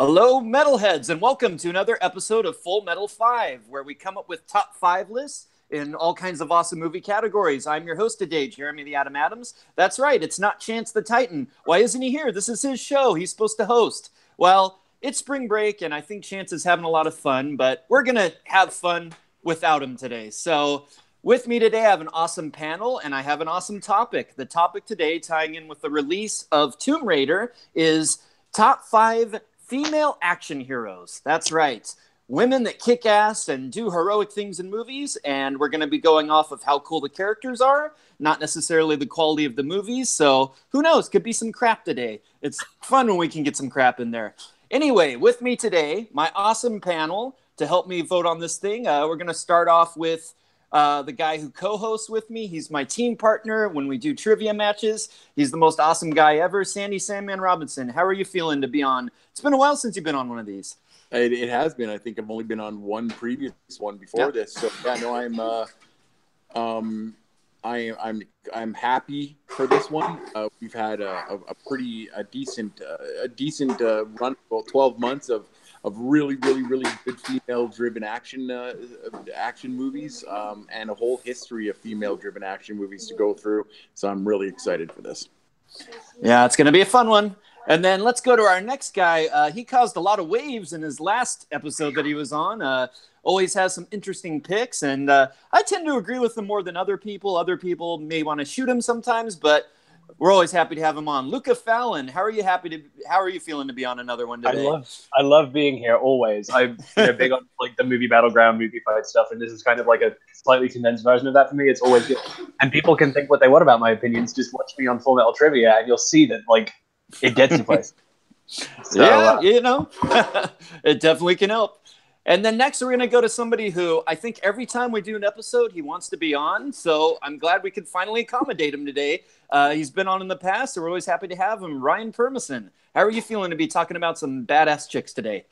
Hello, metalheads, and welcome to another episode of Full Metal 5, where we come up with top 5 lists in all kinds of awesome movie categories. I'm your host today, Jeremy the Atom Adams. That's right, it's not Chance the Titan. Why isn't he here? This is his show. He's supposed to host. Well, it's spring break, and I think Chance is having a lot of fun, but we're going to have fun without him today. So with me today, I have an awesome panel, and I have an awesome topic. The topic today, tying in with the release of Tomb Raider, is top 5 female action heroes. That's right. Women that kick ass and do heroic things in movies. And we're going to be going off of how cool the characters are, not necessarily the quality of the movies. So who knows? Could be some crap today. It's fun when we can get some crap in there. Anyway, with me today, my awesome panel to help me vote on this thing. We're going to start off with the guy who co-hosts with me. He's my team partner when we do trivia matches. He's the most awesome guy ever. Sandy Sandman Robinson, how are you feeling to be on? It's been a while since you've been on one of these. It has been. I think I've only been on one previous one before this. So yeah, no, I'm happy for this one. We've had a decent run, about 12 months of really good female-driven action movies, and a whole history of female-driven action movies to go through. So I'm really excited for this. Yeah, it's going to be a fun one. And then let's go to our next guy. He caused a lot of waves in his last episode that he was on. Always has some interesting picks, and I tend to agree with him more than other people. Other people may want to shoot him sometimes, but we're always happy to have him on. Luca Fallon, how are you feeling to be on another one today? I love being here always. I'm big on like the movie battleground, movie fight stuff, and this is kind of like a slightly condensed version of that for me. It's always good, and people can think what they want about my opinions. Just watch me on Full Metal Trivia, and you'll see that like it gets you places. So, it definitely can help. And then next, we're going to go to somebody who I think every time we do an episode, he wants to be on. So I'm glad we could finally accommodate him today. He's been on in the past, so we're always happy to have him. Ryan Permision, how are you feeling to be talking about some badass chicks today?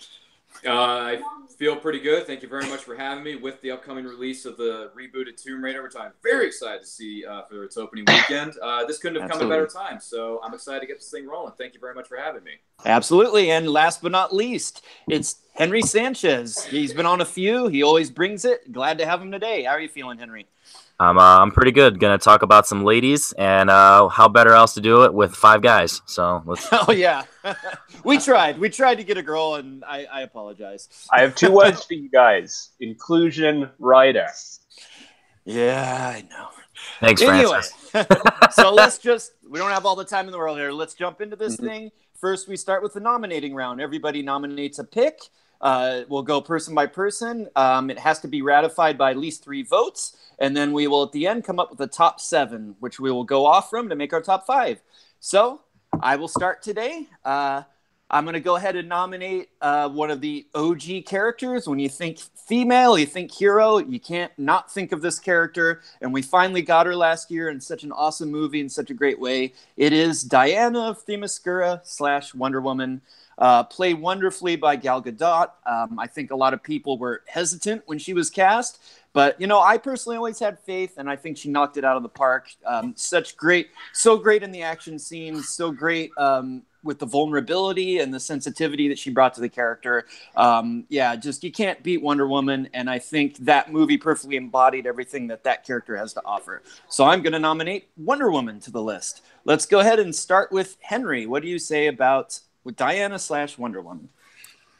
I feel pretty good. Thank you very much for having me with the upcoming release of the rebooted Tomb Raider, which I'm very excited to see for its opening weekend. This couldn't have come at a better time, so I'm excited to get this thing rolling. Thank you very much for having me. Absolutely. And last but not least, it's Henry Sanchez. He's been on a few. He always brings it. Glad to have him today. How are you feeling, Henry? I'm pretty good. Gonna talk about some ladies and how better else to do it with 5 guys. So let's. Oh yeah, we tried to get a girl, and I apologize. I have 2 words for you guys: inclusion rider. Yeah, I know. Thanks, Francis. So we don't have all the time in the world here. Let's jump into this thing. First, we start with the nominating round. Everybody nominates a pick. We'll go person by person. It has to be ratified by at least 3 votes. And then we will, at the end, come up with the top 7, which we will go off from to make our top 5. So I will start today. I'm going to go ahead and nominate one of the OG characters. When you think female, you think hero, you can't not think of this character. And we finally got her last year in such an awesome movie in such a great way. It is Diana of Themyscira / Wonder Woman. Played wonderfully by Gal Gadot. I think a lot of people were hesitant when she was cast, but I personally always had faith, and I think she knocked it out of the park. So great in the action scenes, so great with the vulnerability and the sensitivity that she brought to the character. Just you can't beat Wonder Woman, and I think that movie perfectly embodied everything that character has to offer. So I'm going to nominate Wonder Woman to the list. Let's go ahead and start with Henry. What do you say about with Diana / Wonder Woman?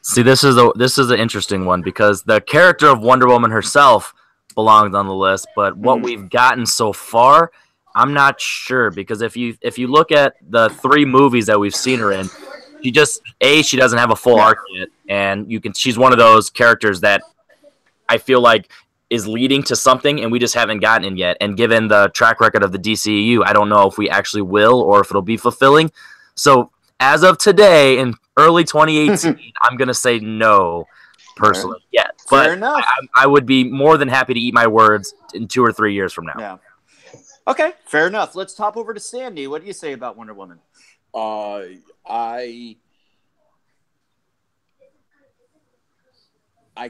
See, this is an interesting one because the character of Wonder Woman herself belongs on the list, but what we've gotten so far, I'm not sure, because if you look at the 3 movies that we've seen her in, she doesn't have a full arc yet, and she's one of those characters that I feel like is leading to something and we just haven't gotten it yet. And given the track record of the DCEU, I don't know if we actually will or if it'll be fulfilling. So as of today, in early 2018, I'm going to say no, personally, yet. But fair enough. I would be more than happy to eat my words in 2 or 3 years from now. Yeah. Okay, fair enough. Let's top over to Sandy. What do you say about Wonder Woman? I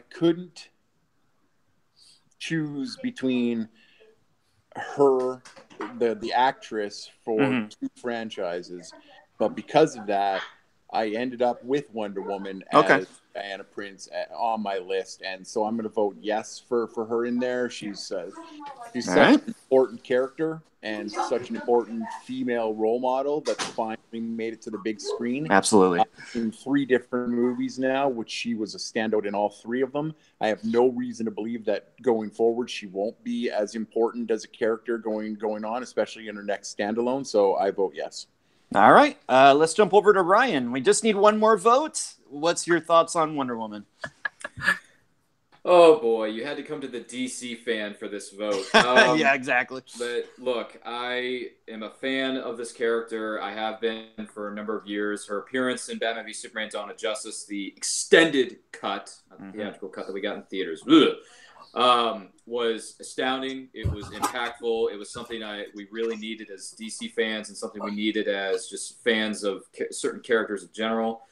couldn't choose between her, the actress, for 2 franchises. But because of that, I ended up with Wonder Woman Okay. as Diana Prince on my list, and so I'm going to vote yes for her in there. She's such an important character and such an important female role model that's finally made it to the big screen. Absolutely. In 3 different movies now, which she was a standout in all 3 of them. I have no reason to believe that going forward she won't be as important as a character going on, especially in her next standalone. So I vote yes. All right. Let's jump over to Ryan. We just need one more vote. What's your thoughts on Wonder Woman? Oh boy, you had to come to the DC fan for this vote. Yeah, exactly. But look, I am a fan of this character. I have been for a number of years. Her appearance in Batman v Superman: Dawn of Justice, the extended cut, not the theatrical cut that we got in theaters, was astounding. It was impactful. It was something we really needed as DC fans, and something we needed as just fans of certain characters in general.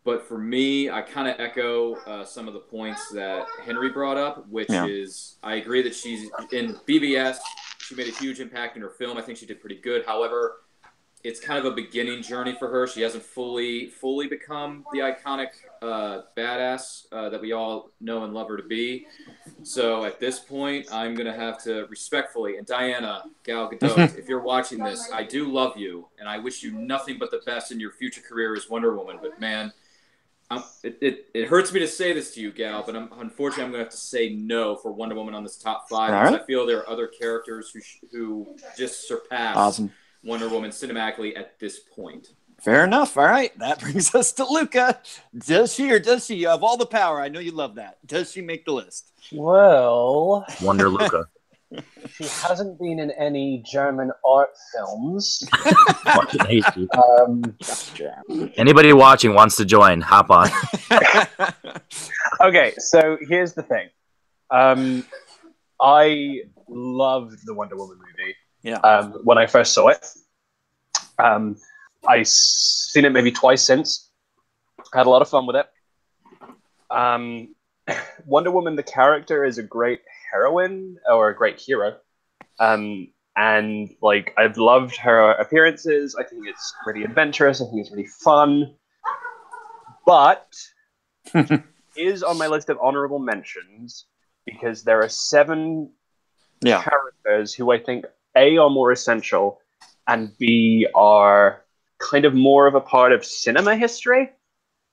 But for me, I kind of echo some of the points that Henry brought up, which is I agree that she's in BVS. She made a huge impact in her film. I think she did pretty good. However, it's kind of a beginning journey for her. She hasn't fully become the iconic badass that we all know and love her to be. So at this point, I'm going to have to respectfully, and Diana, Gal Gadot, if you're watching this, I do love you, and I wish you nothing but the best in your future career as Wonder Woman. But man, it hurts me to say this to you, Gal, but unfortunately I'm going to have to say no for Wonder Woman on this top 5. Because I feel there are other characters who just surpass Wonder Woman cinematically at this point. Fair enough. All right. That brings us to Luca. Does she you have all the power? I know you love that. Does she make the list? Well, Wonder Luca. She hasn't been in any German art films. Fucking hate you. Anybody watching wants to join, hop on. Okay, so here's the thing. I loved the Wonder Woman movie. Yeah. When I first saw it. I've seen it maybe twice since. Had a lot of fun with it. Wonder Woman, the character, is a great heroine or a great hero. And like I've loved her appearances. I think it's really adventurous. I think it's really fun. But is on my list of honorable mentions because there are 7 characters who I think A, are more essential, and B, are kind of more of a part of cinema history.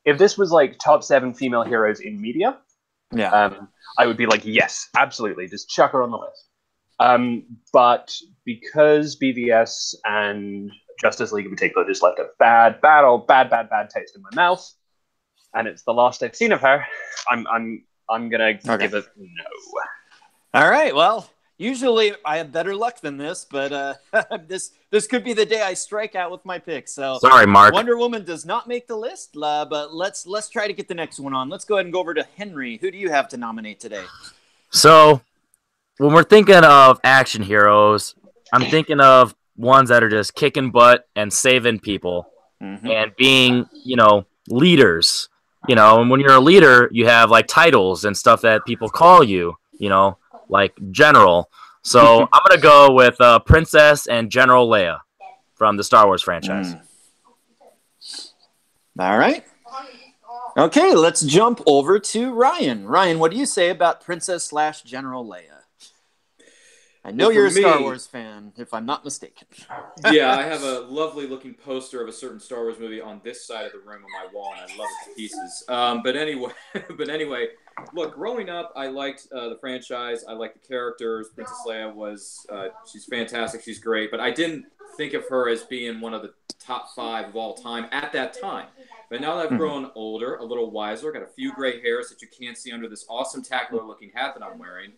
If this was like top 7 female heroes in media, I would be like, yes, absolutely, just chuck her on the list. But because BVS and Justice League in particular just left a bad taste in my mouth, and it's the last I've seen of her, I'm gonna give it no. All right, well, usually I have better luck than this, but this could be the day I strike out with my pick. So sorry, Mark. Wonder Woman does not make the list, but let's try to get the next one on. Let's go ahead and go over to Henry. Who do you have to nominate today? So when we're thinking of action heroes, I'm thinking of ones that are just kicking butt and saving people and being, leaders. And when you're a leader, you have like titles and stuff that people call you, like General. So I'm going to go with Princess and General Leia from the Star Wars franchise. All right. Okay, let's jump over to Ryan. Ryan, what do you say about Princess / General Leia? I know you're a Star Wars fan, if I'm not mistaken. Yeah, I have a lovely looking poster of a certain Star Wars movie on this side of the room on my wall, and I love it to pieces. But anyway, look, growing up, I liked the franchise. I liked the characters. Princess Leia she's fantastic. She's great. But I didn't think of her as being one of the top 5 of all time at that time. But now that I've grown older, a little wiser, got a few gray hairs that you can't see under this awesome tackler looking hat that I'm wearing,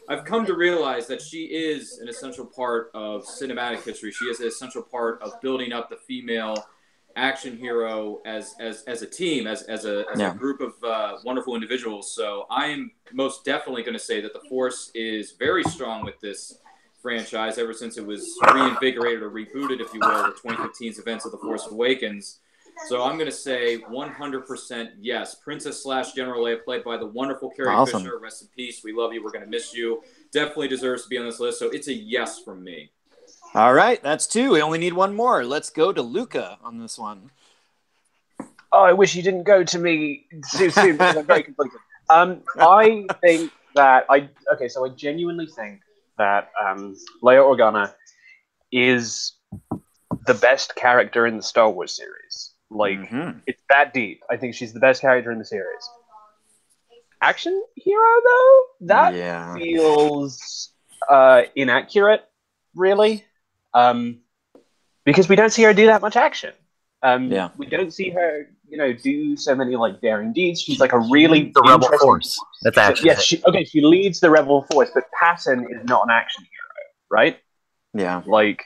I've come to realize that she is an essential part of cinematic history. She is an essential part of building up the female action hero as a team, as a group of wonderful individuals. So I am most definitely going to say that the Force is very strong with this franchise ever since it was reinvigorated or rebooted, if you will, the 2015's events of The Force Awakens. So I'm going to say 100% yes. Princess / General Leia, played by the wonderful Carrie Fisher. Rest in peace. We love you. We're going to miss you. Definitely deserves to be on this list. So it's a yes from me. All right. That's 2. We only need one more. Let's go to Luca on this one. Oh, I wish you didn't go to me too soon because I'm very conflicted. I think that I genuinely think that Leia Organa is the best character in the Star Wars series. Like, it's that deep. I think she's the best character in the series. Action hero, though? That feels inaccurate, really. Because we don't see her do that much action. We don't see her, do so many like daring deeds. She's like a really the Rebel Force. That's action. Yes, she leads the Rebel Force, but Passan is not an action hero, right? Yeah. Like,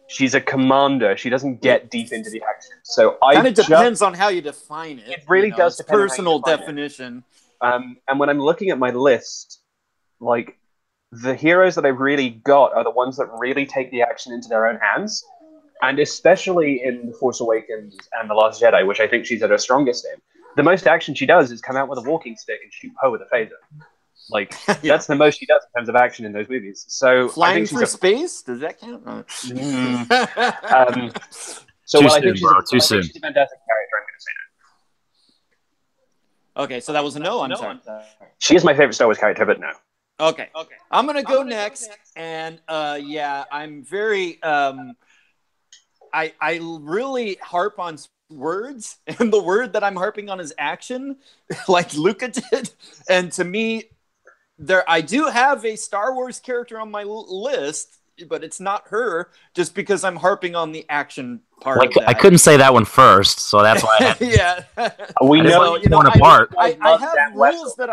she's a commander. She doesn't get deep into the action. So kind of depends on how you define it. It really does depend personal on how you definition. And when I'm looking at my list, like, the heroes that I've really got are the ones that really take the action into their own hands. And especially in The Force Awakens and The Last Jedi, which I think she's at her strongest in, the most action she does is come out with a walking stick and shoot Poe with a phaser. Like, that's the most she does in terms of action in those movies. So flying through space? Does that count? So too I soon, think she's bro. Too soon. She's a fantastic character. I'm going to say no. Okay, so that was a no. I'm sorry. She is my favorite Star Wars character, but no. Okay. I'm going to go next. And I'm very... I really harp on words, and the word that I'm harping on is action, like Luca did. And to me, I do have a Star Wars character on my list, but it's not her, just because I'm harping on the action part of that. I couldn't say that one first, so that's why I had we know torn apart. I have rules that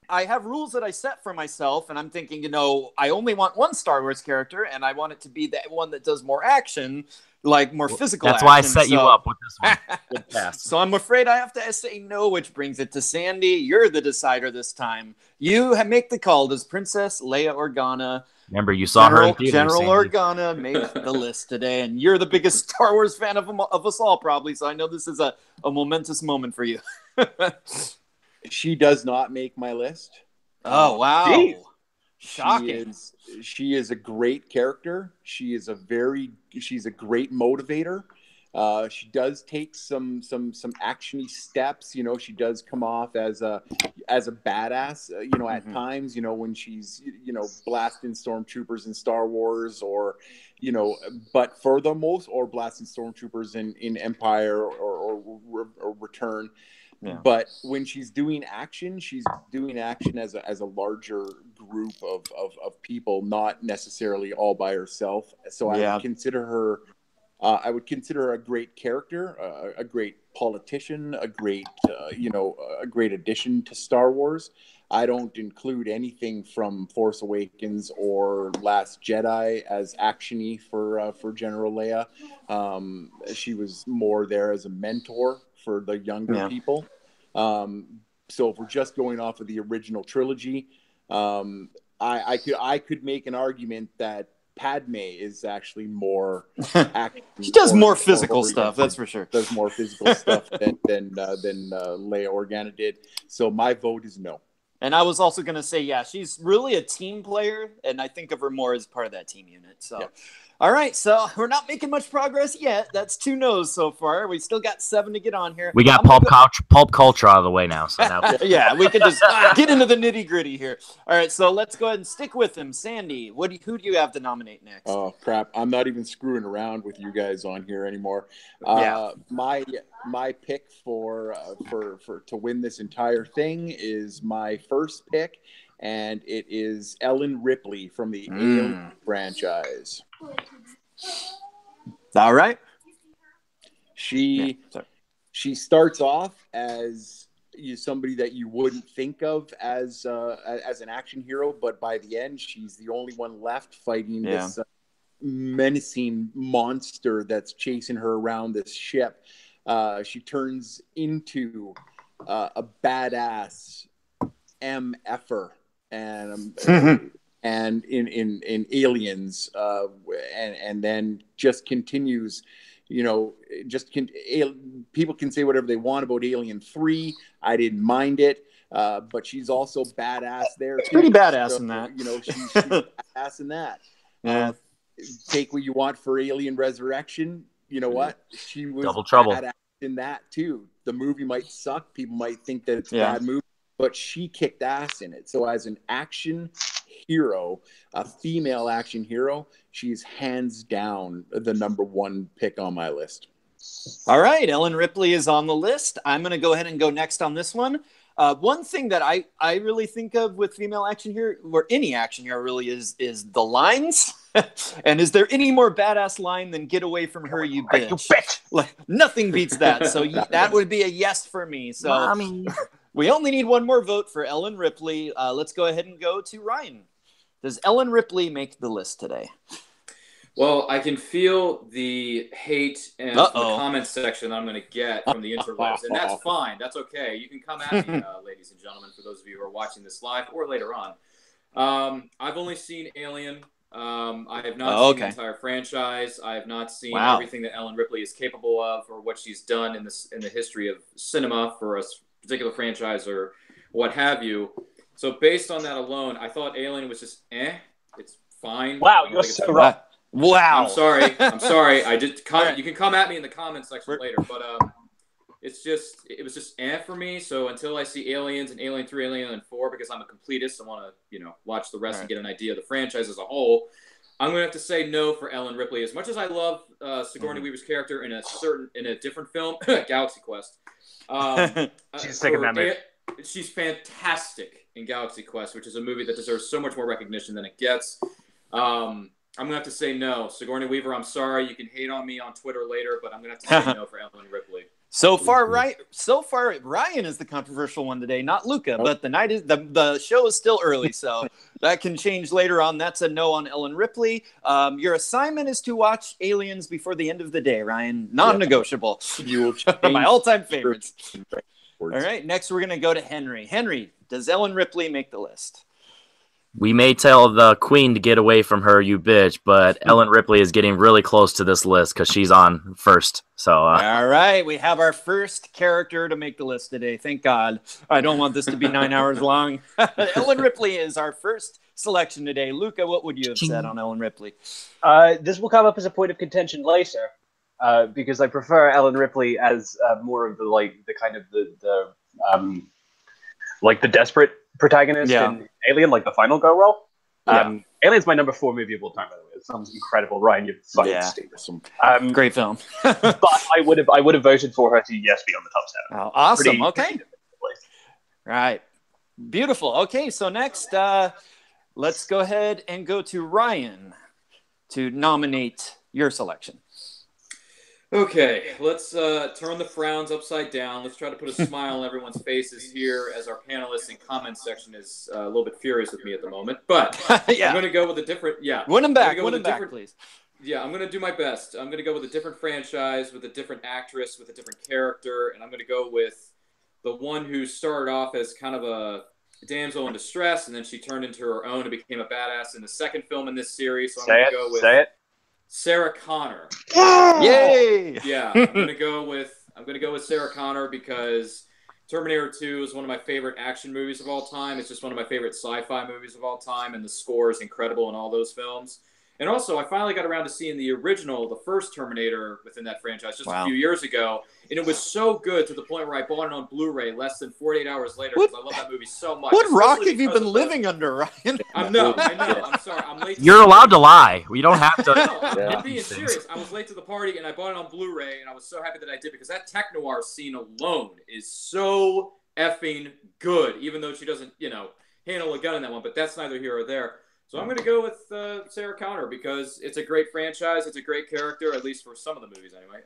I have rules that I set for myself, and I'm thinking, I only want one Star Wars character, and I want it to be the one that does more action, like more physical That's action. why I set you up with this one. Good pass. So I'm afraid I have to say no, which brings it to Sandy. You're the decider this time. You make the call. Does Princess Leia Organa... Remember, you saw her in theaters, General Sandy. Organa made the list today, and you're the biggest Star Wars fan of us all, probably, so I know this is a momentous moment for you. She does not make my list. Oh, wow. Geez. Shocking. She is a great character. She's a great motivator. She does take some actiony steps. She does come off as a badass. At times. When she's blasting stormtroopers in Star Wars, or but for the most, or blasting stormtroopers in Empire or Return. Yeah. But when she's doing action as a larger group of people, not necessarily all by herself. So I would consider her. I would consider her a great character, a great politician, a great addition to Star Wars. I don't include anything from Force Awakens or Last Jedi as actiony for General Leia. She was more there as a mentor for the younger people. So if we're just going off of the original trilogy, I could make an argument that Padme is actually more active. She does more physical stuff, that's for sure. Does more physical stuff than Leia Organa did. So my vote is no. And I was also going to say, she's really a team player, and I think of her more as part of that team unit. So, All right, so we're not making much progress yet. That's 2 no's so far. We still got 7 to get on here. We got pulp culture out of the way now. So now we can just get into the nitty gritty here. All right, so let's go ahead and stick with him. Sandy, who do you have to nominate next? Oh crap! I'm not even screwing around with you guys on here anymore. My pick for to win this entire thing is my first pick, and it is Ellen Ripley from the Alien franchise. All right. She starts off as somebody that you wouldn't think of as an action hero, but by the end, she's the only one left fighting this menacing monster that's chasing her around this ship. She turns into a badass MFer, and in Aliens, and then just continues. People can say whatever they want about Alien 3. I didn't mind it, but she's also badass there. It's pretty badass in that. She's badass in that. Take what you want for Alien Resurrection. You know what? She was double trouble. Badass in that too. The movie might suck. People might think that it's a Yeah. bad movie, but she kicked ass in it. So as an action hero, a female action hero, she's hands down the number one pick on my list. All right, Ellen Ripley is on the list. I'm going to go ahead and go next on this one. One thing that I really think of with female action hero, or any action hero really, is the lines. And is there any more badass line than "Get away from her, you bitch"? You bitch. Like, nothing beats that. So that would be a yes for me. So Mommy. we only need one more vote for Ellen Ripley. Let's go ahead and go to Ryan. Does Ellen Ripley make the list today? Well, I can feel the hate and from the comments section that I'm going to get from the interwebs, and that's fine. That's okay. You can come at me, ladies and gentlemen, for those of you who are watching this live or later on. I've only seen Alien. I have not seen the entire franchise. I have not seen everything that Ellen Ripley is capable of or what she's done in the history of cinema for a particular franchise or what have you. So based on that alone, I thought Alien was just It's fine. Wow, you're so wrong. Wow. I'm sorry. I just you can come at me in the comments section later, but it was just for me. So until I see Aliens and Alien 3, Alien 4, because I'm a completist, I want to watch the rest and get an idea of the franchise as a whole. I'm gonna have to say no for Ellen Ripley. As much as I love Sigourney Weaver's character in a different film, Galaxy Quest. She's taking that movie. She's fantastic in Galaxy Quest, which is a movie that deserves so much more recognition than it gets. I'm going to have to say no. Sigourney Weaver, I'm sorry. You can hate on me on Twitter later, but I'm going to have to say no for Ellen Ripley. So far, Ryan is the controversial one today, not Luca. But the show is still early, so that can change later on. That's a no on Ellen Ripley. Your assignment is to watch Aliens before the end of the day, Ryan. Non-negotiable. You will my all-time favorites. All right, next we're going to go to Henry. Henry, does Ellen Ripley make the list? We may tell the queen to get away from her, you bitch, but Ellen Ripley is getting really close to this list because she's on first. So, all right, we have our first character to make the list today. Thank God. I don't want this to be 9 hours long. Ellen Ripley is our first selection today. Luca, what would you have said on Ellen Ripley? This will come up as a point of contention later, because I prefer Ellen Ripley as more of the desperate protagonist in Alien, like the final go roll. Alien's my number 4 movie of all time, by the way. It sounds incredible. Ryan, you're fucking stupid. Great film. But I would have voted for her to be on the top 7. Oh, awesome. Okay. Right. Beautiful. Okay, so next, let's go ahead and go to Ryan to nominate your selection. Okay, let's turn the frowns upside down. Let's try to put a smile on everyone's faces here as our panelists and comment section is a little bit furious with me at the moment. But I'm going to go with a different... Win them back, please. Yeah, I'm going to do my best. I'm going to go with a different franchise, with a different actress, with a different character, and I'm going to go with the one who started off as kind of a damsel in distress, and then she turned into her own and became a badass in the second film in this series. So I'm going to go with... Sarah Connor. Yay! Yeah, I'm gonna go with Sarah Connor because Terminator 2 is one of my favorite action movies of all time. It's just one of my favorite sci-fi movies of all time, and the score is incredible in all those films. And also, I finally got around to seeing the original, the first Terminator within that franchise just a few years ago. And it was so good to the point where I bought it on Blu-ray less than 48 hours later because I love that movie so much. What rock have you been living under, Ryan? I know. I'm sorry. I'm late. You're allowed to lie. We don't have to. No, I'm being serious. I was late to the party, and I bought it on Blu-ray, and I was so happy that I did because that tech noir scene alone is so effing good, even though she doesn't, handle a gun in that one. But that's neither here or there. So I'm going to go with Sarah Connor because it's a great franchise. It's a great character, at least for some of the movies anyway.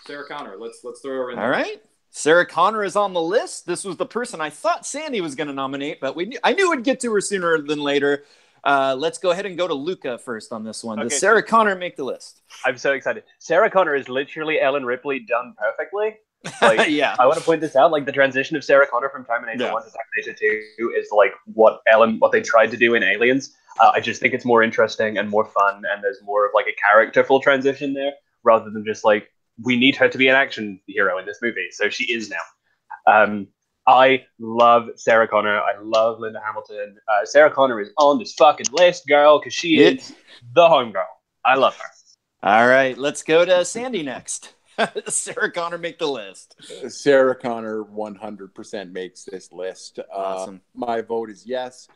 Sarah Connor. Let's throw her in there. All right. Sarah Connor is on the list. This was the person I thought Sandy was going to nominate, but I knew we'd get to her sooner than later. Let's go ahead and go to Luca first on this one. Does Sarah Connor make the list? I'm so excited. Sarah Connor is literally Ellen Ripley done perfectly. I want to point this out. Like the transition of Sarah Connor from Terminator 1 to Terminator 2 is like what they tried to do in Aliens. I just think it's more interesting and more fun, and there's more of like a characterful transition there rather than just like we need her to be an action hero in this movie. So she is now. I love Sarah Connor. I love Linda Hamilton. Sarah Connor is on this fucking list, girl, because she is the homegirl. I love her. All right, let's go to Sandy next. Sarah Connor make the list. Sarah Connor 100% makes this list. Awesome. My vote is yes.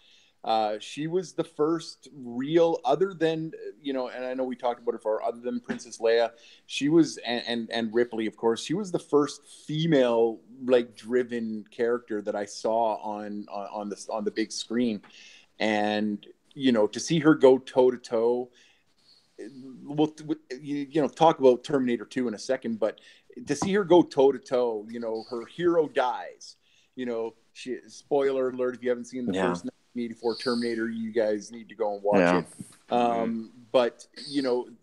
She was the first real, other than, and I know we talked about it before, other than Princess Leia, she was, and Ripley, of course, she was the first female, like, driven character that I saw on the big screen. And, to see her go toe to toe, we'll talk about Terminator 2 in a second, but to see her go toe to toe, her hero dies. Spoiler alert, if you haven't seen the first 1984 Terminator, you guys need to go and watch it. But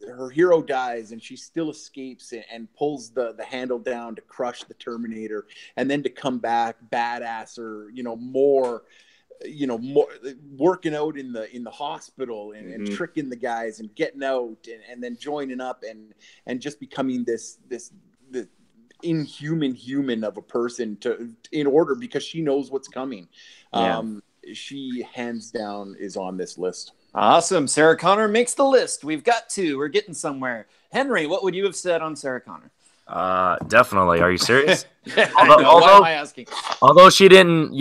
her hero dies, and she still escapes and pulls the handle down to crush the Terminator, and then to come back badass, or more working out in the hospital and tricking the guys and getting out and then joining up and just becoming this inhuman human of a person in order, because she knows what's coming. She hands down is on this list. Awesome. Sarah Connor makes the list. We've got two. We're getting somewhere. Henry, what would you have said on Sarah Connor? Definitely. Why am I asking? Although she didn't,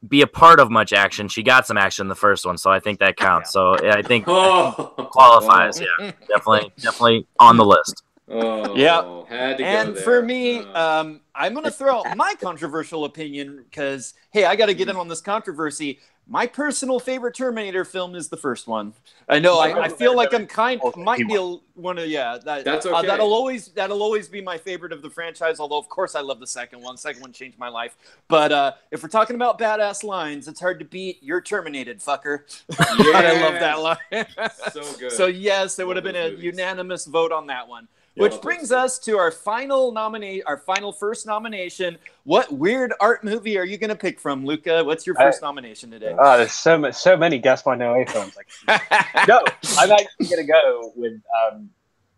be a part of much action, she got some action in the first one, so I think that counts. So I think qualifies. Yeah, definitely on the list. Had to go and there. For me, I'm going to throw out my controversial opinion because, hey, I got to get in on this controversy. My personal favorite Terminator film is the first one. I know. I feel like I'm might be one of that's okay. That'll always be my favorite of the franchise. Although of course I love the second one. The second one changed my life. But if we're talking about badass lines, it's hard to beat "You're terminated, fucker." I love that line. So good. So yes, it would have been a unanimous vote on that one. Which brings us to our final first nomination. What weird art movie are you going to pick from, Luca? What's your first nomination today? There's so many Guess My No A films. No, I'm actually going to go with.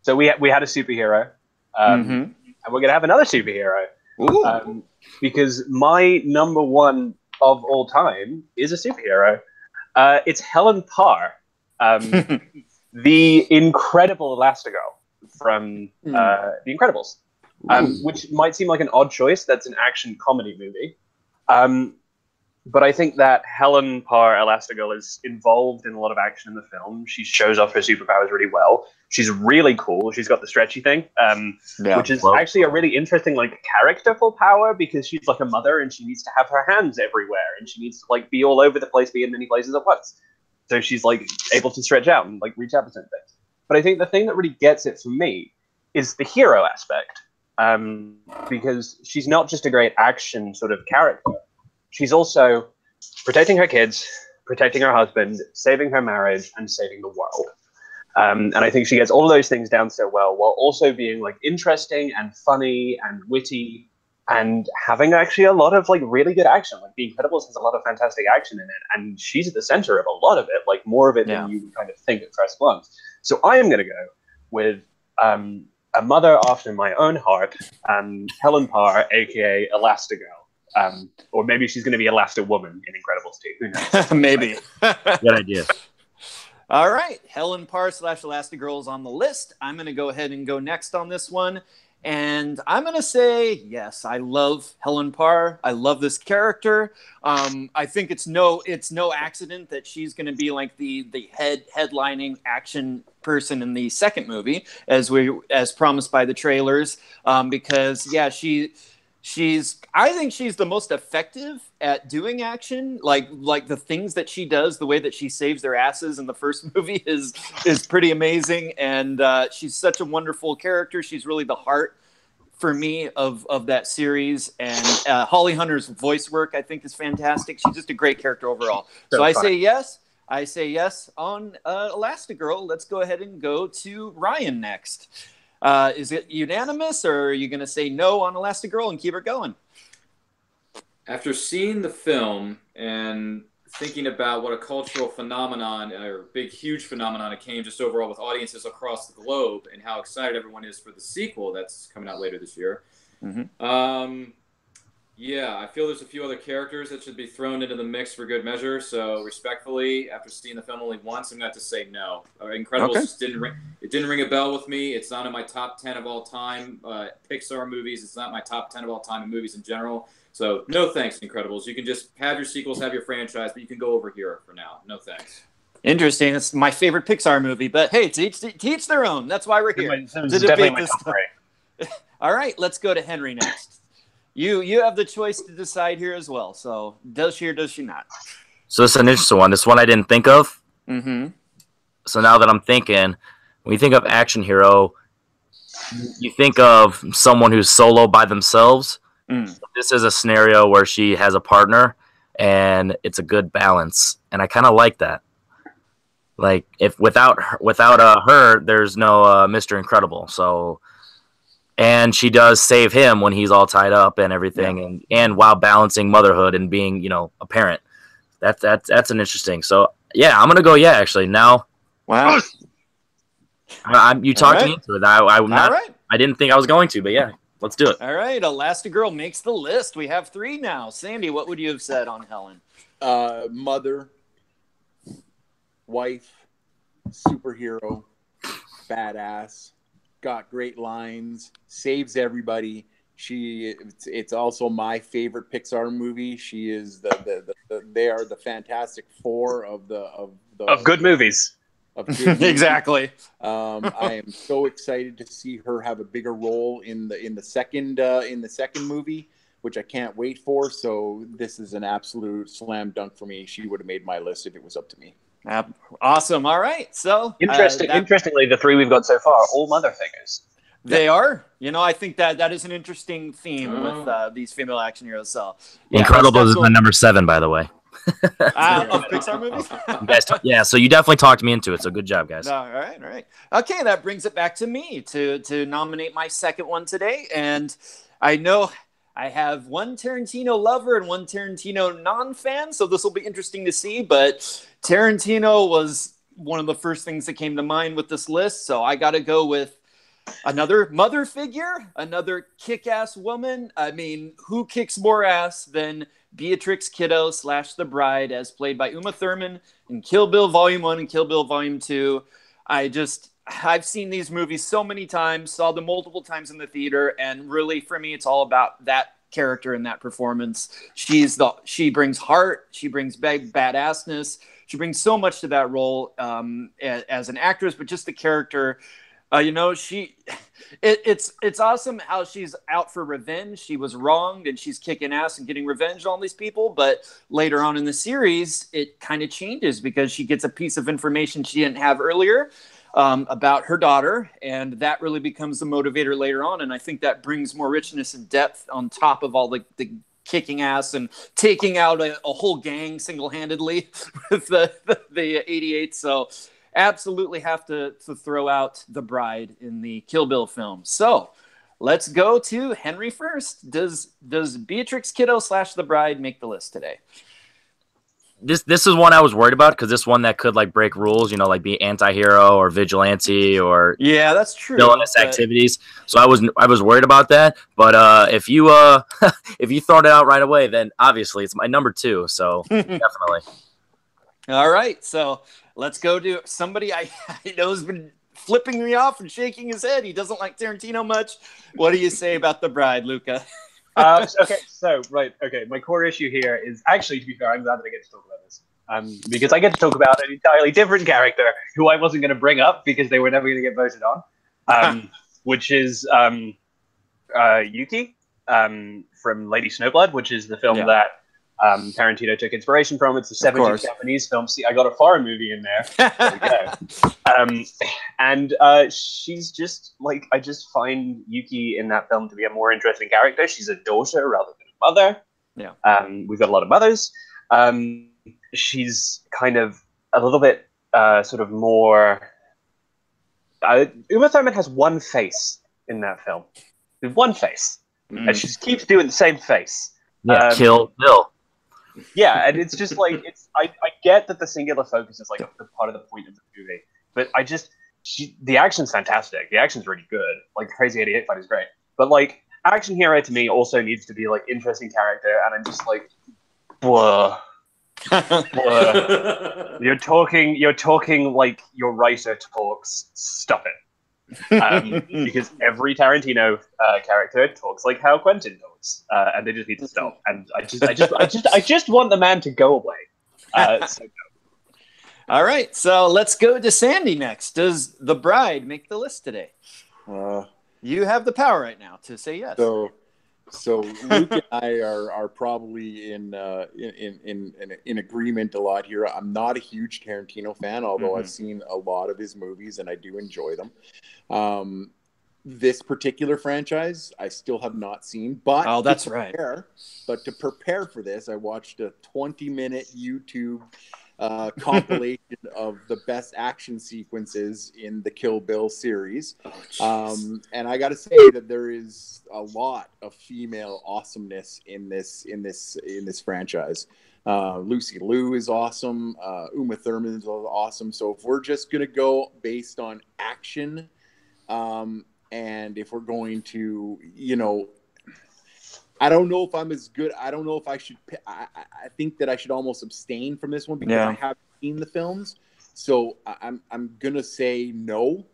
So we had a superhero, and we're going to have another superhero. Because my number one of all time is a superhero. It's Helen Parr, the incredible Elastigirl from The Incredibles, which might seem like an odd choice. That's an action comedy movie. But I think that Helen Parr, Elastigirl, is involved in a lot of action in the film. She shows off her superpowers really well. She's really cool. She's got the stretchy thing, which is actually a really interesting characterful power, because she's like a mother and she needs to have her hands everywhere and she needs to be all over the place, be in many places at once. So she's able to stretch out and reach out to certain things. But I think the thing that really gets it for me is the hero aspect, because she's not just a great action sort of character. She's also protecting her kids, protecting her husband, saving her marriage, and saving the world. And I think she gets all of those things down so well, while also being interesting and funny and witty, and having actually a lot of really good action. The Incredibles has a lot of fantastic action in it, and she's at the center of a lot of it, more of it than you would kind of think at first glance. So I am going to go with a mother after my own heart, Helen Parr, aka Elastigirl. Or maybe she's going to be Elasti-Woman in Incredibles 2. Who knows? Maybe. Good idea. All right. Helen Parr / Elastigirl is on the list. I'm going to go ahead and go next on this one. And I'm going to say, yes, I love Helen Parr. I love this character. I think it's no accident that she's going to be the headlining action person in the second movie, as promised by the trailers. Because I think she's the most effective at doing action. Like the things that she does, the way that she saves their asses in the first movie is pretty amazing. And she's such a wonderful character. She's really the heart for me of that series. And Holly Hunter's voice work, I think, is fantastic. She's just a great character overall. So I say yes. I say yes on Elastigirl. Let's go ahead and go to Ryan next. Is it unanimous, or are you going to say no on Elastigirl and keep her going? After seeing the film and thinking about what a cultural phenomenon, or big, huge phenomenon it came just overall with audiences across the globe, and how excited everyone is for the sequel that's coming out later this year, Yeah, I feel there's a few other characters that should be thrown into the mix for good measure. So, respectfully, after seeing the film only once, I'm going to have to say no. Incredibles Okay. just didn't ring. It didn't ring a bell with me. It's not in my top 10 of all time Pixar movies. It's not my top 10 of all time in movies in general. So, no thanks, Incredibles. You can just have your sequels, have your franchise, but you can go over here for now. No thanks. Interesting. It's my favorite Pixar movie, but hey, to each their own. That's why we're here. It's To definitely debate my this top stuff. three. All right, let's go to Henry next. You have the choice to decide here as well. So does she or does she not? So this is an interesting one. This one I didn't think of. Mm-hmm. So now that I'm thinking, when you think of action hero, you think of someone who's solo by themselves. This is a scenario where she has a partner, and it's a good balance, and I kind of like that. Like if without her, there's no Mr. Incredible. So, and she does save him when he's all tied up and everything, and while balancing motherhood and being a parent. That's an interesting. So yeah, I'm gonna go. Yeah, actually now. Wow. You talked me into it. I'm not. All right. I didn't think I was going to, but yeah, let's do it. All right. Elastigirl makes the list. We have 3 now. Sandy, what would you have said on Helen? Mother, wife, superhero, badass, got great lines, saves everybody. It's also my favorite Pixar movie. She is they are the Fantastic Four of good movies. Of good movies. Exactly. I am so excited to see her have a bigger role in the second movie, which I can't wait for. So this is an absolute slam dunk for me. She would have made my list if it was up to me. Awesome. All right. So Interestingly, the 3 we've got so far are all mother figures. They are. I think that is an interesting theme with these female action heroes. So, Incredibles is my number 7, by the way. Of Pixar movies? You guys so you definitely talked me into it. So good job, guys. All right. Okay, that brings it back to me to nominate my second one today. And I know I have one Tarantino lover and one Tarantino non-fan, so this will be interesting to see. But Tarantino was one of the first things that came to mind with this list, so I got to go with another mother figure, another kick-ass woman. I mean, who kicks more ass than Beatrix Kiddo / The Bride, as played by Uma Thurman in Kill Bill Volume 1 and Kill Bill Volume 2. I've seen these movies so many times, saw them multiple times in the theater, and really, for me, it's all about that character and that performance. She brings heart, she brings badassness, she brings so much to that role as an actress, but just the character. It's awesome how she's out for revenge. She was wronged and she's kicking ass and getting revenge on all these people. But later on in the series, it kind of changes because she gets a piece of information she didn't have earlier about her daughter. And that really becomes the motivator later on. And I think that brings more richness and depth on top of all the kicking ass and taking out a whole gang single-handedly with the 88. So absolutely have to throw out The Bride in the Kill Bill film. So let's go to Henry first. Does Beatrix Kiddo / The Bride make the list today? This is one I was worried about because this one that could break rules, like be anti-hero or vigilante or that's true. Villainous activities. So I was worried about that. But if you if you throw it out right away, then obviously it's my number 2. So definitely. All right, so let's go to somebody I know has been flipping me off and shaking his head. He doesn't like Tarantino much. What do you say about The Bride, Luca? Okay. My core issue here is actually, to be fair, I'm glad that I get to talk about this. Because I get to talk about an entirely different character who I wasn't going to bring up because they were never going to get voted on, which is Yuki from Lady Snowblood, which is the film that Tarantino took inspiration from. It's a 70s Japanese film. See, I got a foreign movie in there. There we go. And she's just I just find Yuki in that film to be a more interesting character. She's a daughter rather than a mother. Yeah. We've got a lot of mothers. She's kind of a little bit sort of more. Uma Thurman has one face in that film. There's one face. And she just keeps doing the same face. Yeah, Kill Bill. Yeah, and it's just I get that the singular focus is the part of the point of the movie, but the action's fantastic. The action's really good. Crazy 88 fight is great, but action hero to me also needs to be like interesting character, and I'm just like, blah. You're talking like your writer talks. Stop it. Because every Tarantino character talks like how Quentin talks, and they just need to stop. And I just want the man to go away. So no. All right, so let's go to Sandy next. Does The Bride make the list today? You have the power right now to say yes. So Luke and I are probably in agreement a lot here. I'm not a huge Tarantino fan, although I've seen a lot of his movies and I do enjoy them. This particular franchise, I still have not seen. But that's right. But to prepare for this, I watched a 20-minute YouTube compilation of the best action sequences in the Kill Bill series. And I got to say that there is a lot of female awesomeness in this franchise. Lucy Liu is awesome. Uma Thurman is awesome. So if we're just going to go based on action, and if we're going to, I don't know if I'm as good. I don't know if I should. I think that I should almost abstain from this one because I haven't seen the films. So I'm gonna say no.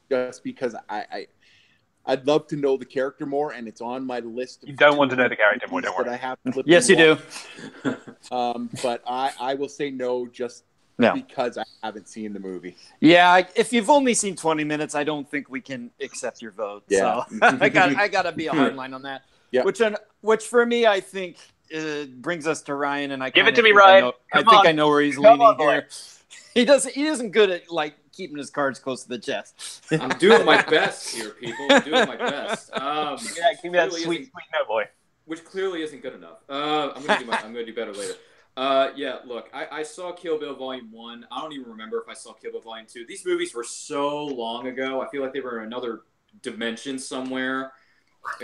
Just because I'd love to know the character more, and it's on my list. You don't want to know the character more, don't worry. I have yes, you do. But I will say no just because I haven't seen the movie. Yeah, if you've only seen 20 minutes, I don't think we can accept your vote. Yeah. So I gotta be a hard line on that. Yeah. Which for me, I think brings us to Ryan, and I give it to me, Ryan. I think I know where he's leaning here. He isn't good at like keeping his cards close to the chest. I'm doing my best here, people. I'm doing my best. Give me that sweet no boy. Which clearly isn't good enough. I'm gonna do better later. Look, I saw Kill Bill Volume 1. I don't even remember if I saw Kill Bill Volume 2. These movies were so long ago. I feel like they were in another dimension somewhere.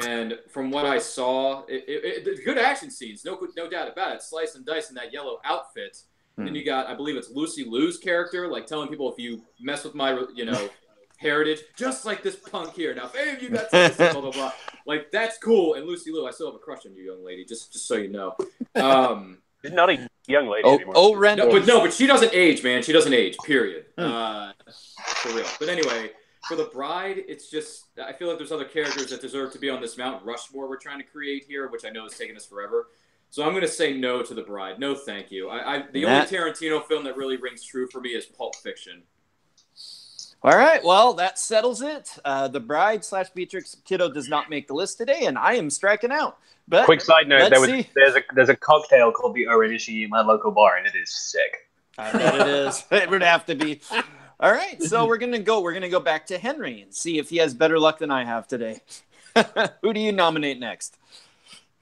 And from what I saw, good action scenes, no doubt about it. Slice and dice in that yellow outfit. And then you got, I believe it's Lucy Liu's character, like telling people if you mess with my, heritage, just like this punk here. Now, babe, you got this, blah, blah, blah. Like, that's cool. And Lucy Liu, I still have a crush on you, young lady, just so you know. She's not a young lady anymore. But she doesn't age, man. She doesn't age, period. For real. But anyway, for The Bride, it's just, I feel like there's other characters that deserve to be on this Mount Rushmore we're trying to create here, which I know is taking us forever. So I'm going to say no to The Bride. No, thank you. The only Tarantino film that really rings true for me is Pulp Fiction. All right, well, that settles it. The Bride / Beatrix Kiddo does not make the list today, and I am striking out. But quick side note: there's a cocktail called the Orenishi in my local bar, and it is sick. I bet it is. It would have to be. All right, so we're gonna go back to Henry and see if he has better luck than I have today. Who do you nominate next?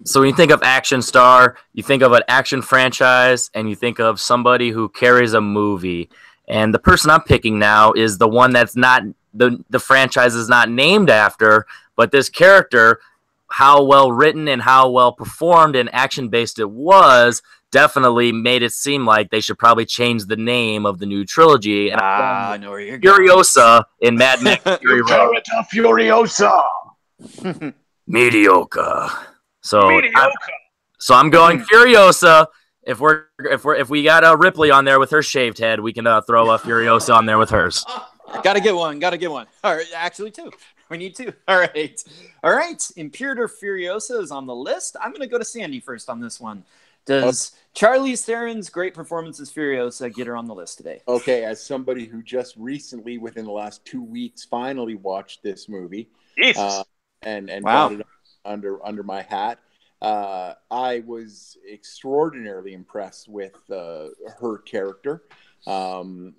So when you think of action star, you think of an action franchise, and you think of somebody who carries a movie. And the person I'm picking now is the one that's not the franchise is not named after, but this character, how well written and how well performed and action based it was, definitely made it seem like they should probably change the name of the new trilogy. And I know where you're going. Furiosa in Mad Max Fury Road. Furiosa. Mediocre. So I'm going Furiosa. If we got a Ripley on there with her shaved head, we can throw a Furiosa on there with hers. Gotta get one. All right, actually two. We need two. All right. Imperator Furiosa is on the list. I'm gonna go to Sandy first on this one. Does Charlize Theron's great performance as Furiosa get her on the list today? Okay, as somebody who just recently, within the last 2 weeks, finally watched this movie, and got it under my hat. I was extraordinarily impressed with her character and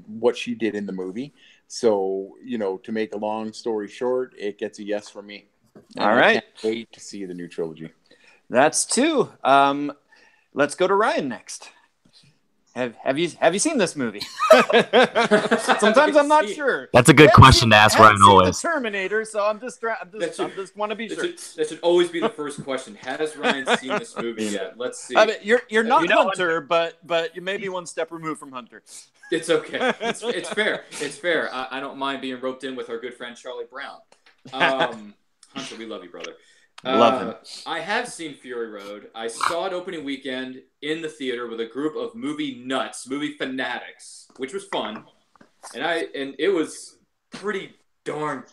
what she did in the movie. So, to make a long story short, it gets a yes from me. And all right. I can't wait to see the new trilogy. That's two. Let's go to Ryan next. Have you seen this movie? Sometimes I'm not sure. That's a good question to ask Ryan always. The Terminator, so I'm just want to be sure. That should always be the first question. Has Ryan seen this movie yet? Let's see. I mean, you're not Hunter, but you may be one step removed from Hunter. It's okay. It's fair. It's fair. I don't mind being roped in with our good friend Charlie Brown. Hunter, we love you, brother. Love him. I have seen Fury Road. I saw it opening weekend in the theater with a group of movie nuts, movie fanatics, which was fun. And it was pretty darn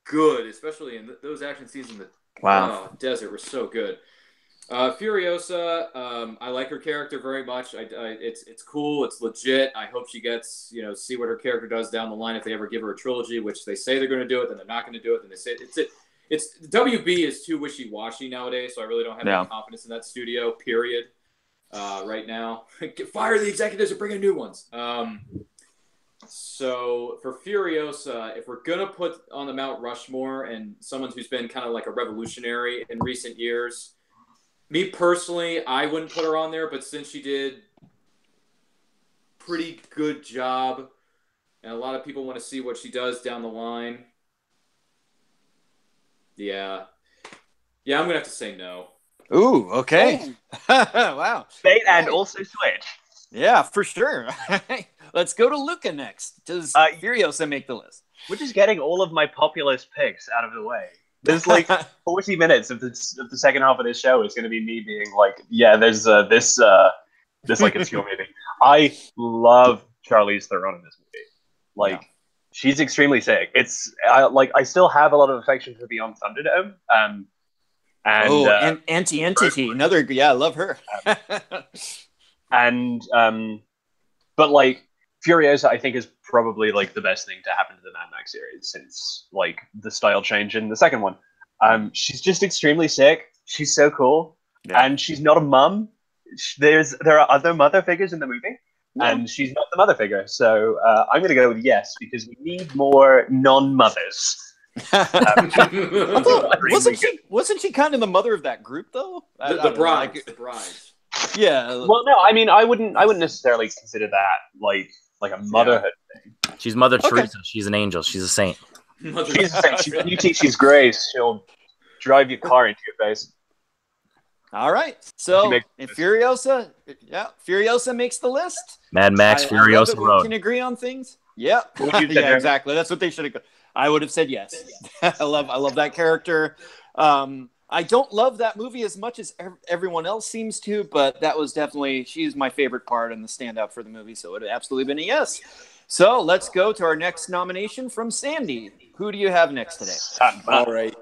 good, especially in those action scenes in the desert were so good. Furiosa, I like her character very much. It's cool. It's legit. I hope she gets, see what her character does down the line if they ever give her a trilogy, which they say they're going to do it, then they're not going to do it, then they say it's WB is too wishy-washy nowadays, so I really don't have any confidence in that studio, period, right now. Fire the executives and bring in new ones. So for Furiosa, if we're going to put on the Mount Rushmore and someone who's been kind of like a revolutionary in recent years, me personally, I wouldn't put her on there, but since she did pretty good job, and a lot of people want to see what she does down the line, yeah, I'm gonna have to say no. Ooh, okay. Wow. Bait and also switch. Yeah, for sure. Let's go to Luca next. Does Furiosa make the list? We're just getting all of my populist picks out of the way. There's like 40 minutes of the second half of this show is going to be me being like, yeah, there's this like obscure movie. I love Charlize Theron in this movie. Like, she's extremely sick. I still have a lot of affection for Beyond Thunderdome. And Anti-Entity, another, I love her. But like, Furiosa, I think, is probably like the best thing to happen to the Mad Max series since like the style change in the second one. She's just extremely sick. She's so cool, and she's not a mum. There are other mother figures in the movie, and she's not the mother figure. So I'm going to go with yes because we need more non-mothers. Wasn't she kind of the mother of that group though? The bride. The bride. Yeah. Well, no, I mean, I wouldn't necessarily consider that like a motherhood thing. She's Mother Teresa. She's an angel. She's a saint. She's a saint. You teach she's grace, she'll drive your car into your face. All right. So, Furiosa makes the list. Mad Max Furiosa Road. We can agree on things. Yeah. Yeah, exactly. That's what they should have. I would have said yes. I love that character. I don't love that movie as much as everyone else seems to, but that was definitely, she's my favorite part and the standout for the movie, so it would have absolutely been a yes. So let's go to our next nomination from Sandy. Who do you have next today? All right.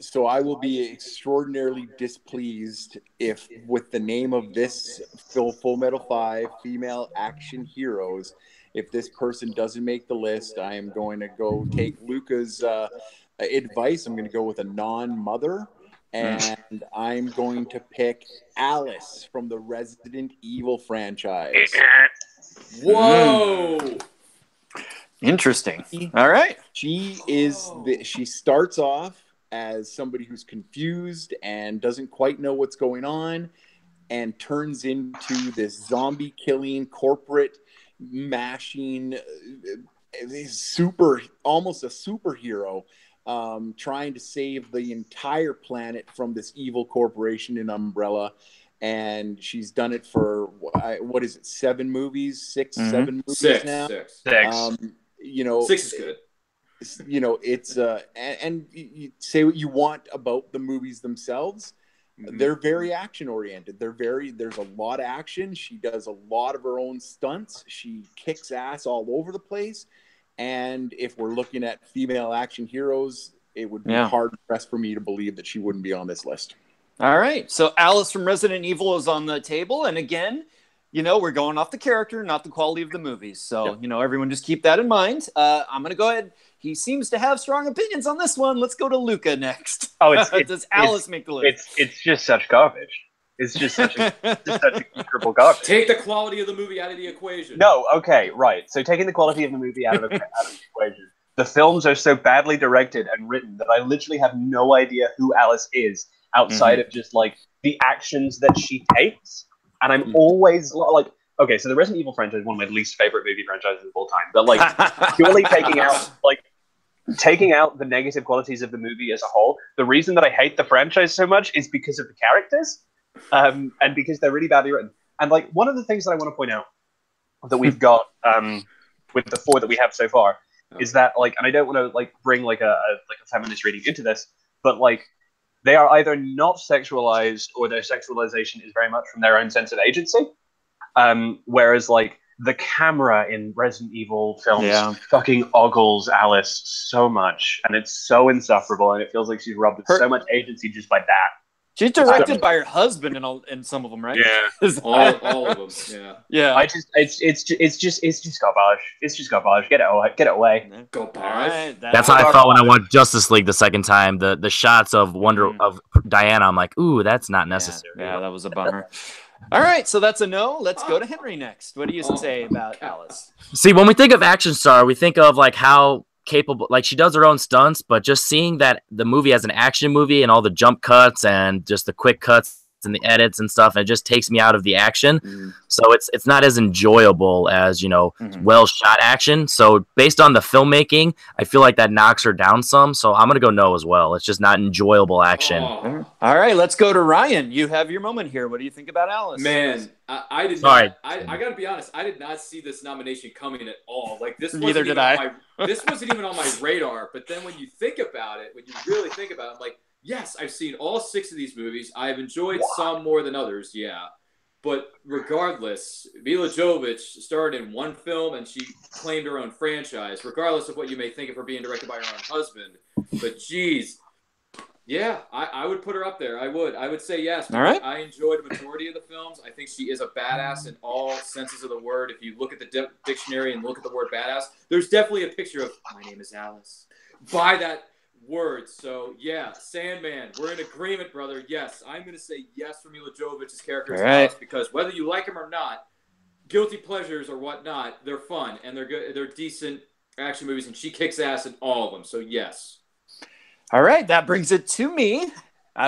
So I will be extraordinarily displeased if, with the name of this Full Metal 5 female action heroes, if this person doesn't make the list, I am going to go take Luca's advice. I'm going to go with a non-mother. And I'm going to pick Alice from the Resident Evil franchise. Whoa! Interesting. All right. She starts off as somebody who's confused and doesn't quite know what's going on and turns into this zombie-killing, corporate mashing, almost a superhero. Trying to save the entire planet from this evil corporation in Umbrella. And she's done it for, what is it, 7 movies? 6, 7 movies now? 6. 6 is good. It's, and you say what you want about the movies themselves. Mm-hmm. They're very action-oriented. There's a lot of action. She does a lot of her own stunts. She kicks ass all over the place. And if we're looking at female action heroes, it would be hard-pressed for me to believe that she wouldn't be on this list. All right. So Alice from Resident Evil is on the table. And again, we're going off the character, not the quality of the movies. So, everyone just keep that in mind. I'm going to go ahead. He seems to have strong opinions on this one. Let's go to Luca next. Oh, does Alice make the list? It's just such garbage. It's just such a comfortable garbage. Take the quality of the movie out of the equation. No, okay, right. So taking the quality of the movie out of the equation. The films are so badly directed and written that I literally have no idea who Alice is outside of just like the actions that she takes. And I'm always like, okay, so the Resident Evil franchise is one of my least favorite movie franchises of all time. But like purely taking out the negative qualities of the movie as a whole, the reason that I hate the franchise so much is because of the characters. And because they're really badly written. And like one of the things that I want to point out that we've got with the 4 that we have so far is that like, and I don't want to like bring like a feminist reading into this, but like they are either not sexualized or their sexualization is very much from their own sense of agency. Whereas like the camera in Resident Evil films fucking ogles Alice so much, and it's so insufferable, and it feels like she's robbed of so much agency just by that. She's directed by her husband in some of them, right? Yeah, all of them. Yeah. It's just garbage. It's just garbage. Get it away. Garbage. Right, that's how I felt when I watched Justice League the second time. The shots of of Diana, I'm like, ooh, that's not necessary. Yeah, that was a bummer. All right, so that's a no. Let's go to Henry next. What do you say about Alice? See, when we think of action star, we think of like how capable, like she does her own stunts, but just seeing that the movie as an action movie and all the jump cuts and just the quick cuts and the edits and stuff, and it just takes me out of the action. So it's not as enjoyable as, well shot action. So based on the filmmaking, I feel like that knocks her down some. So I'm gonna go no as well. It's just not enjoyable action. All right, let's go to Ryan. You have your moment here. What do you think about Alice? Man, I did not. I gotta be honest. I did not see this nomination coming at all. Like this. Neither did I. This wasn't even on my radar. But then when you think about it, when you really think about it, I'm like, yes, I've seen all 6 of these movies. I've enjoyed some more than others, yeah. But regardless, Mila Jovovich starred in one film and she claimed her own franchise, regardless of what you may think of her being directed by her own husband. But geez, yeah, I would put her up there. I would say yes. All right. I enjoyed the majority of the films. I think she is a badass in all senses of the word. If you look at the dictionary and look at the word badass, there's definitely a picture of, my name is Alice, by that word. So yeah, Sandman, we're in agreement, brother. Yes, I'm going to say yes for Mila Jovovich's character as Alice, because whether you like him or not, guilty pleasures or whatnot, they're fun and they're good. They're decent action movies, and she kicks ass in all of them. So yes. All right, that brings it to me.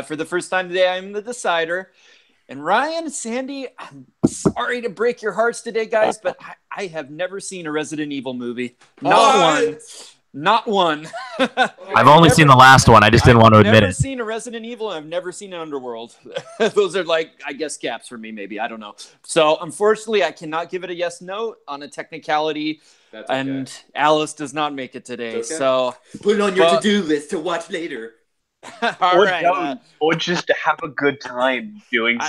For the first time today, I'm the decider. And Ryan, Sandy, I'm sorry to break your hearts today, guys, but I have never seen a Resident Evil movie. Not one. I've only seen the last one. I just didn't want to admit it. I've never seen a Resident Evil. I've never seen an Underworld. Those are like, I guess, gaps for me, maybe. I don't know. So, unfortunately, I cannot give it a yes/no on a technicality. That's okay. And Alice does not make it today. Okay. So put it on your to-do list to watch later. Or just to have a good time doing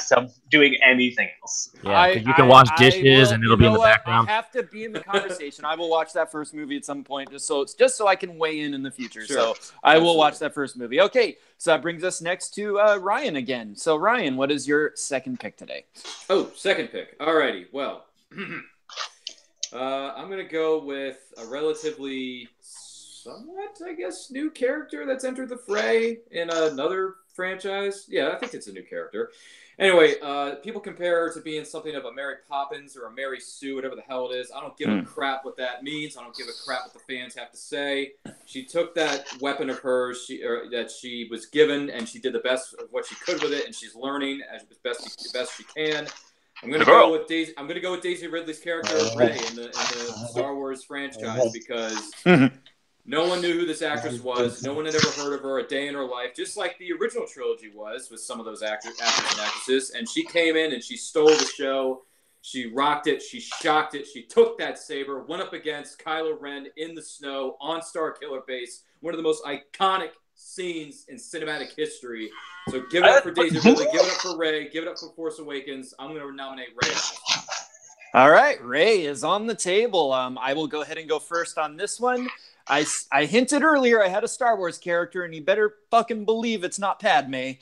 anything else. Yeah, you can wash dishes and it'll be in the background. I have to be in the conversation. I will watch that first movie at some point, just so I can weigh in the future. Sure. So I will watch that first movie. Okay, so that brings us next to Ryan again. So Ryan, what is your second pick today? Oh, second pick. Alrighty. Well, I'm gonna go with a relatively somewhat, I guess, new character that's entered the fray in another franchise. Yeah, I think it's a new character. Anyway, people compare her to being something of a Mary Poppins or a Mary Sue, whatever the hell it is. I don't give a crap what that means. I don't give a crap what the fans have to say. She took that weapon of hers that she was given, and she did the best of what she could with it, and she's learning as best she can. I'm gonna go with Daisy. I'm gonna go with Daisy Ridley's character Rey in the Star Wars franchise, because no one knew who this actress was. No one had ever heard of her a day in her life, just like the original trilogy was with some of those actors and actresses. And she came in and she stole the show. She rocked it. She shocked it. She took that saber, went up against Kylo Ren in the snow on Star Killer Base, one of the most iconic scenes in cinematic history. So give it up for Daisy Ridley. Give it up for Rey. Give it up for Force Awakens. I'm going to nominate Rey. All right, Rey is on the table. I will go ahead and go first on this one. I hinted earlier I had a Star Wars character, and you better fucking believe it's not Padme.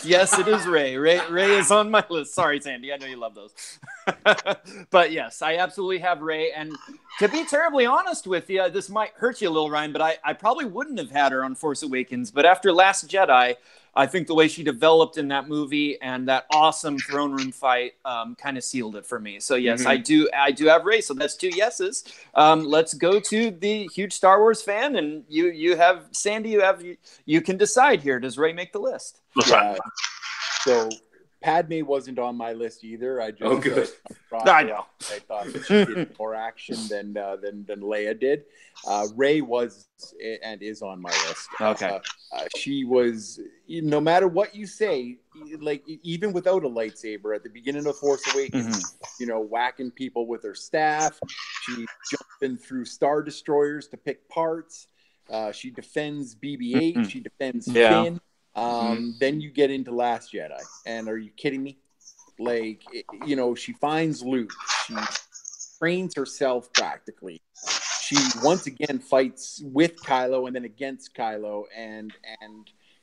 Yes, it is Rey. Rey is on my list. Sorry, Sandy. I know you love those. But yes, I absolutely have Rey. And to be terribly honest with you, this might hurt you a little, Ryan, but I probably wouldn't have had her on Force Awakens. But after Last Jedi, I think the way she developed in that movie and that awesome throne room fight kind of sealed it for me. So yes, I do have Rey. So that's 2 yeses. Let's go to the huge Star Wars fan, and you have Sandy. You can decide here. Does Rey make the list? So Padme wasn't on my list either. I just good. I know. I thought that she did more action than Leia did. Rey was and is on my list. Okay. She was, no matter what you say, like even without a lightsaber at the beginning of Force Awakens, whacking people with her staff. She jumping through Star Destroyers to pick parts. She defends BB-8. She defends Finn. Then you get into Last Jedi, and are you kidding me? Like, you know, she finds Luke. She trains herself practically. She once again fights with Kylo and then against Kylo, and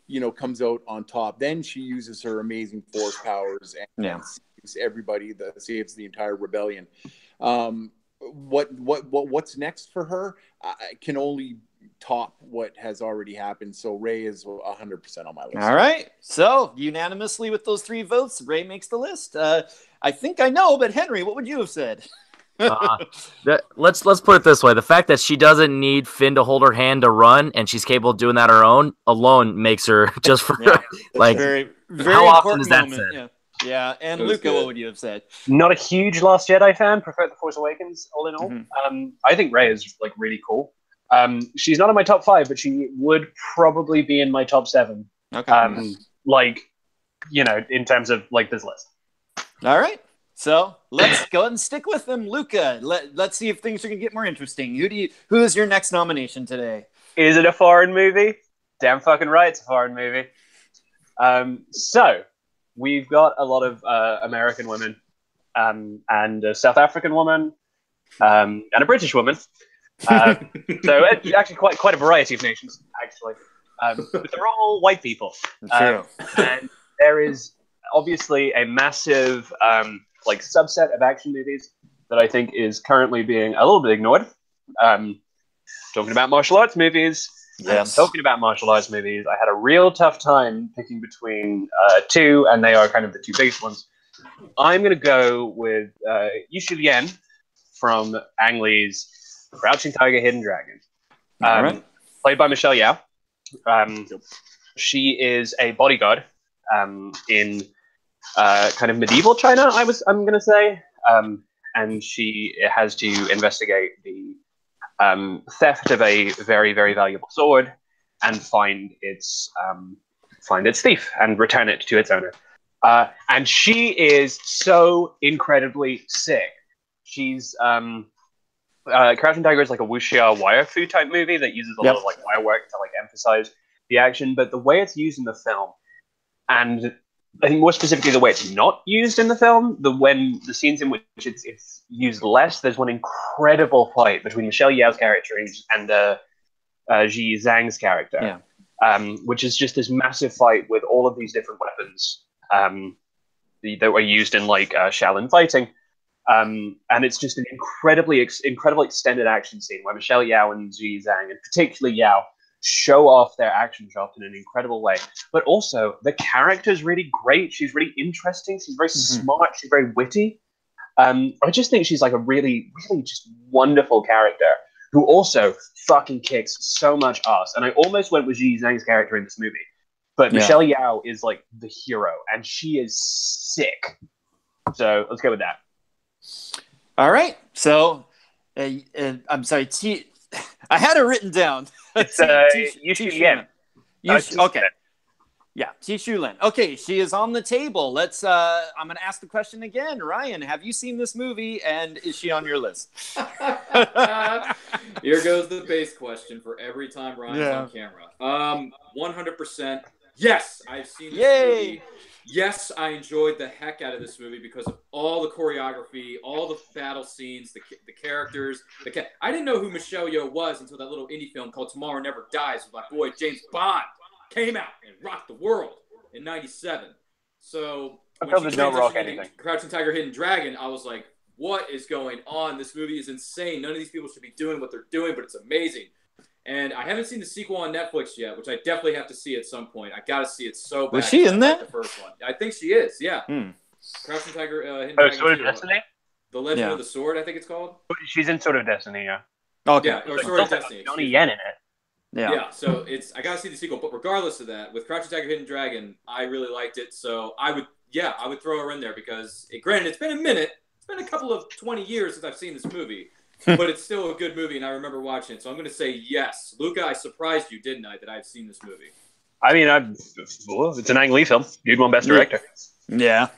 you know, comes out on top. Then she uses her amazing Force powers and saves everybody. Saves the entire rebellion. What's next for her? I can only top what has already happened. So Rey is 100% on my list. All right. So unanimously with those 3 votes, Rey makes the list. I think I know, but Henry, what would you have said? Let's put it this way: the fact that she doesn't need Finn to hold her hand to run, and she's capable of doing that alone makes her just for like very, very how often important is that moment. said? Yeah. And Luca, what would you have said? Not a huge Last Jedi fan. Prefer The Force Awakens. All in all, I think Rey is like really cool. She's not in my top 5, but she would probably be in my top 7. Okay. Like, you know, in terms of like this list. All right. So let's go ahead and stick with them, Luca. Let's see if things are gonna get more interesting. Who is your next nomination today? Is it a foreign movie? Damn fucking right, it's a foreign movie. So we've got a lot of American women, and a South African woman, and a British woman. So it's actually quite a variety of nations, actually. But they're all white people. True. And there is obviously a massive like subset of action movies that I think is currently being a little bit ignored. Talking about martial arts movies. Yes. Talking about martial arts movies, I had a real tough time picking between 2, and they are kind of the 2 biggest ones. I'm going to go with Yushu Lien from Ang Lee's Crouching Tiger, Hidden Dragon. Right. Played by Michelle Yeoh. She is a bodyguard in kind of medieval China, I'm going to say. And she has to investigate the theft of a very, very valuable sword and find its thief and return it to its owner. And she is so incredibly sick. She's Crouching Tiger is like a wuxia wire fu type movie that uses a lot of like wire work to like emphasize the action, but the way it's used in the film, and I think more specifically the way it's not used in the film, the scenes in which it's used less, there's one incredible fight between Michelle Yeoh's character and Ji Zhang's character, which is just this massive fight with all of these different weapons that were used in like Shaolin fighting. And it's just an incredibly extended action scene where Michelle Yeoh and Ji Zhang, and particularly Yeoh, show off their action chops in an incredible way. But also, the character's really great. She's really interesting. She's very smart. She's very witty. I just think she's like a really, really just wonderful character who also fucking kicks so much ass. And I almost went with Ji Zhang's character in this movie. But Michelle Yeoh is like the hero, and she is sick. So let's go with that. All right. So, I'm sorry. I had it written down. It's Yushu Lien. Okay. Yeah, Yushu Lien. Okay, she is on the table. Let's. I'm going to ask the question again. Ryan, have you seen this movie, and is she on your list? Here goes the base question for every time Ryan's on camera. 100%. Yes, I've seen this movie. Yes, I enjoyed the heck out of this movie because of all the choreography, all the battle scenes, the characters. I didn't know who Michelle Yeoh was until that little indie film called Tomorrow Never Dies with my boy James Bond came out and rocked the world in '97. So when she transitioned into Crouching Tiger, Hidden Dragon, I was like, what is going on? This movie is insane. None of these people should be doing what they're doing, but it's amazing. And I haven't seen the sequel on Netflix yet, which I definitely have to see at some point. I got to see it so bad. Was she in that? Like the first one. I think she is, yeah. Crouching Tiger, Hidden Dragon. Sword of Destiny? The Legend of the Sword, I think it's called. She's in Sword of Destiny, yeah. Okay. Yeah, or Sword of Destiny. Donnie Yen in it. Yeah, so I got to see the sequel. But regardless of that, with Crouching Tiger, Hidden Dragon, I really liked it. So I would throw her in there because, granted, it's been a minute. It's been a couple of 20 years since I've seen this movie. But it's still a good movie, and I remember watching it. So I'm going to say yes. Luca, I surprised you, didn't I, that I've seen this movie? I mean, it's an Ang Lee film. Dude won Best Director. Yeah.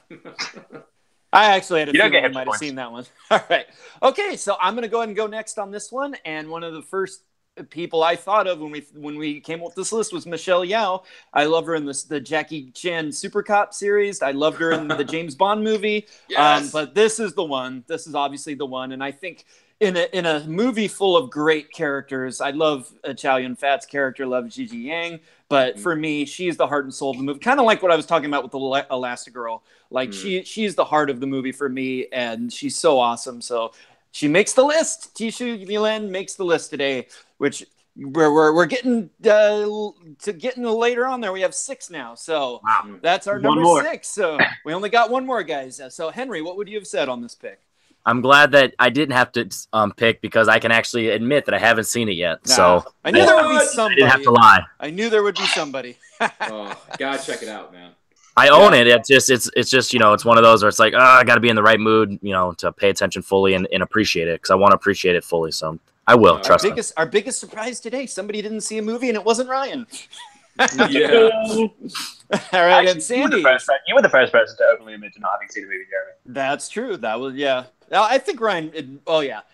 I actually had a feeling you might have seen that one. All right. Okay, so I'm going to go ahead and go next on this one. And one of the first people I thought of when we came up with this list was Michelle Yeoh. I love her in the Jackie Chan Super Cop series. I loved her in the James Bond movie. Yes. But this is the one. This is obviously the one. And I think in a movie full of great characters, I love Chow Yun-fat's character, love Gigi Yang. But for me, she's the heart and soul of the movie. Kind of like what I was talking about with the Elastigirl. Like she's the heart of the movie for me, and she's so awesome. So she makes the list. Tishu Yilin makes the list today, which we're getting to getting later on there. We have 6 now, so that's our number 6. So we only got one more, guys. So Henry, what would you have said on this pick? I'm glad that I didn't have to pick because I can actually admit that I haven't seen it yet. So I knew there would be somebody. I didn't have to lie. I knew there would be somebody. Gotta check it out, man. I own it. It's just it's one of those where it's like, I got to be in the right mood, to pay attention fully and appreciate it because I want to appreciate it fully. So I will trust me. Our biggest surprise today: somebody didn't see a movie and it wasn't Ryan. Yeah. All right, and Sandy, you were the first person to openly admit to not having seen a movie, Jeremy. That's true. That was I think Ryan.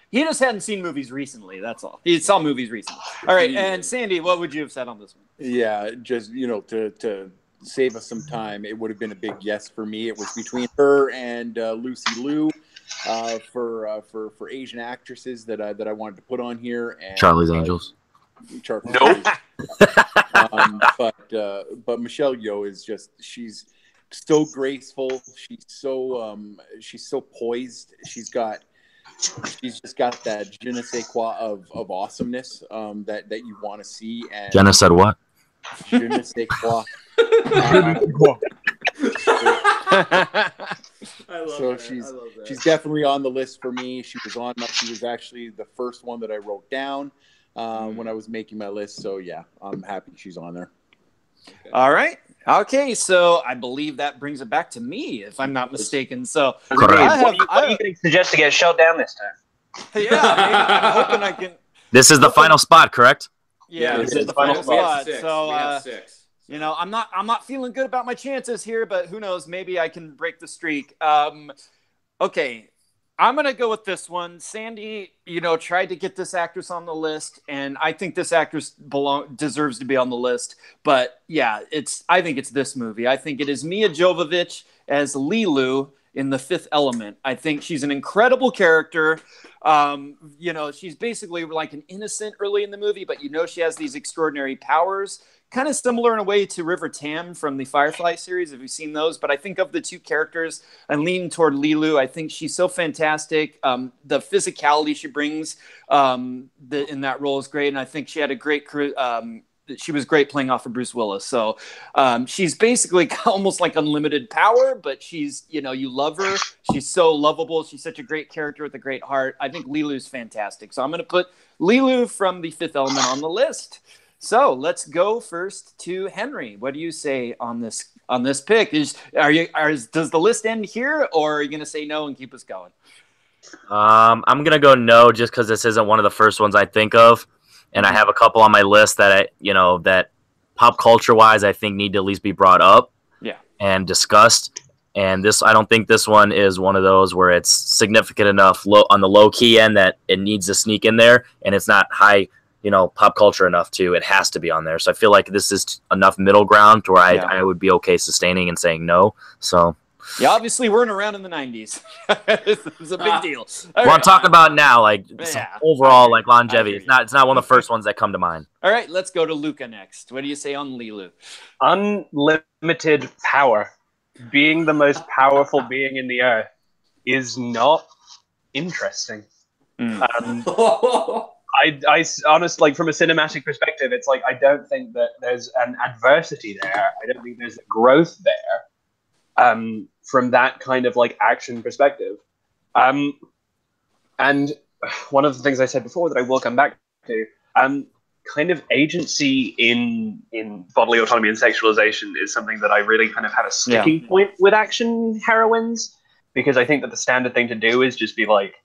He just hadn't seen movies recently. That's all. He saw movies recently. All right, and Sandy, what would you have said on this one? Yeah, just to save us some time, it would have been a big yes for me. It was between her and Lucy Liu for Asian actresses that I wanted to put on here. And, Charlie's Angels. Nope. But Michelle Yeoh is she's so graceful. She's so poised. She's just got that je ne sais quoi of awesomeness that you want to see. And Jenna said what? Je ne sais quoi. She's definitely on the list for me. She was actually the first one that I wrote down when I was making my list. So yeah, I'm happy she's on there. All right. Okay, so I believe that brings it back to me, if I'm not mistaken. So what are you going to suggest to get shut down this time? Yeah, I'm hoping I can. This is the final spot, correct? Yeah, this is the final spot. We So have 6. I'm not feeling good about my chances here, but who knows? Maybe I can break the streak. Okay, I'm gonna go with this one. Sandy, tried to get this actress on the list, and I think this actress deserves to be on the list. But yeah, I think it's this movie. I think it is Mia Jovovich as Lilu in The Fifth Element. I think she's an incredible character. She's basically like an innocent early in the movie, but she has these extraordinary powers. Kind of similar in a way to River Tam from the Firefly series, if you've seen those. But I think of the two characters, I lean toward Lilu. I think she's so fantastic. The physicality she brings in that role is great. And I think she had a great she was great playing off of Bruce Willis. So she's basically almost like unlimited power, but she's, you love her. She's so lovable. She's such a great character with a great heart. I think Lilu's fantastic. So I'm going to put Lilu from The Fifth Element on the list. So let's go first to Henry. What do you say on this pick? Does the list end here, or are you going to say no and keep us going? I'm going to go no, just because this isn't one of the first ones I think of. And I have a couple on my list that that pop culture wise, I think need to at least be brought up and discussed. And I don't think this one is one of those where it's significant enough on the low key end that it needs to sneak in there, and it's not high, pop culture enough it has to be on there. So I feel like this is enough middle ground to where I would be okay sustaining and saying no. So. Yeah, obviously weren't around in the 90s. It's a big deal. I'm talking about now, overall, longevity. It's not one of the first ones that come to mind. All right, let's go to Luca next. What do you say on Lilu? Unlimited power. Being the most powerful being in the earth is not interesting. I honestly, from a cinematic perspective, it's like I don't think that there's an adversity there. I don't think there's a growth there. From that kind of action perspective. And one of the things I said before that I will come back to, kind of agency in bodily autonomy and sexualization is something that I really kind of have a sticking point with action heroines, because I think that the standard thing to do is just be like,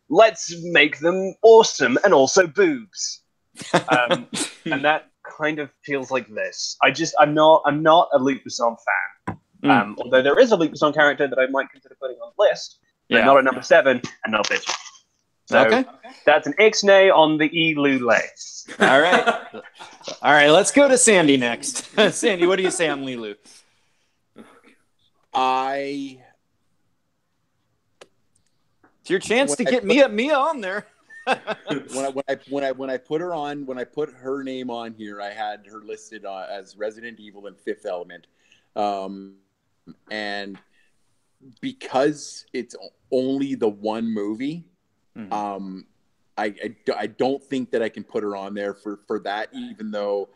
let's make them awesome and also boobs. And that kind of feels like this. I'm not a Luc Besson fan. Although there is a Luc Besson character that I might consider putting on the list, but not at number 7 and not this So Okay. that's an Ixnay on the Ilule. All right. All right, let's go to Sandy next. Sandy, what do you say on Lilu? It's your chance to get Mia on there. when I put her name on here, I had her listed as Resident Evil and Fifth Element, and because it's only the one movie, I don't think that I can put her on there for that, even though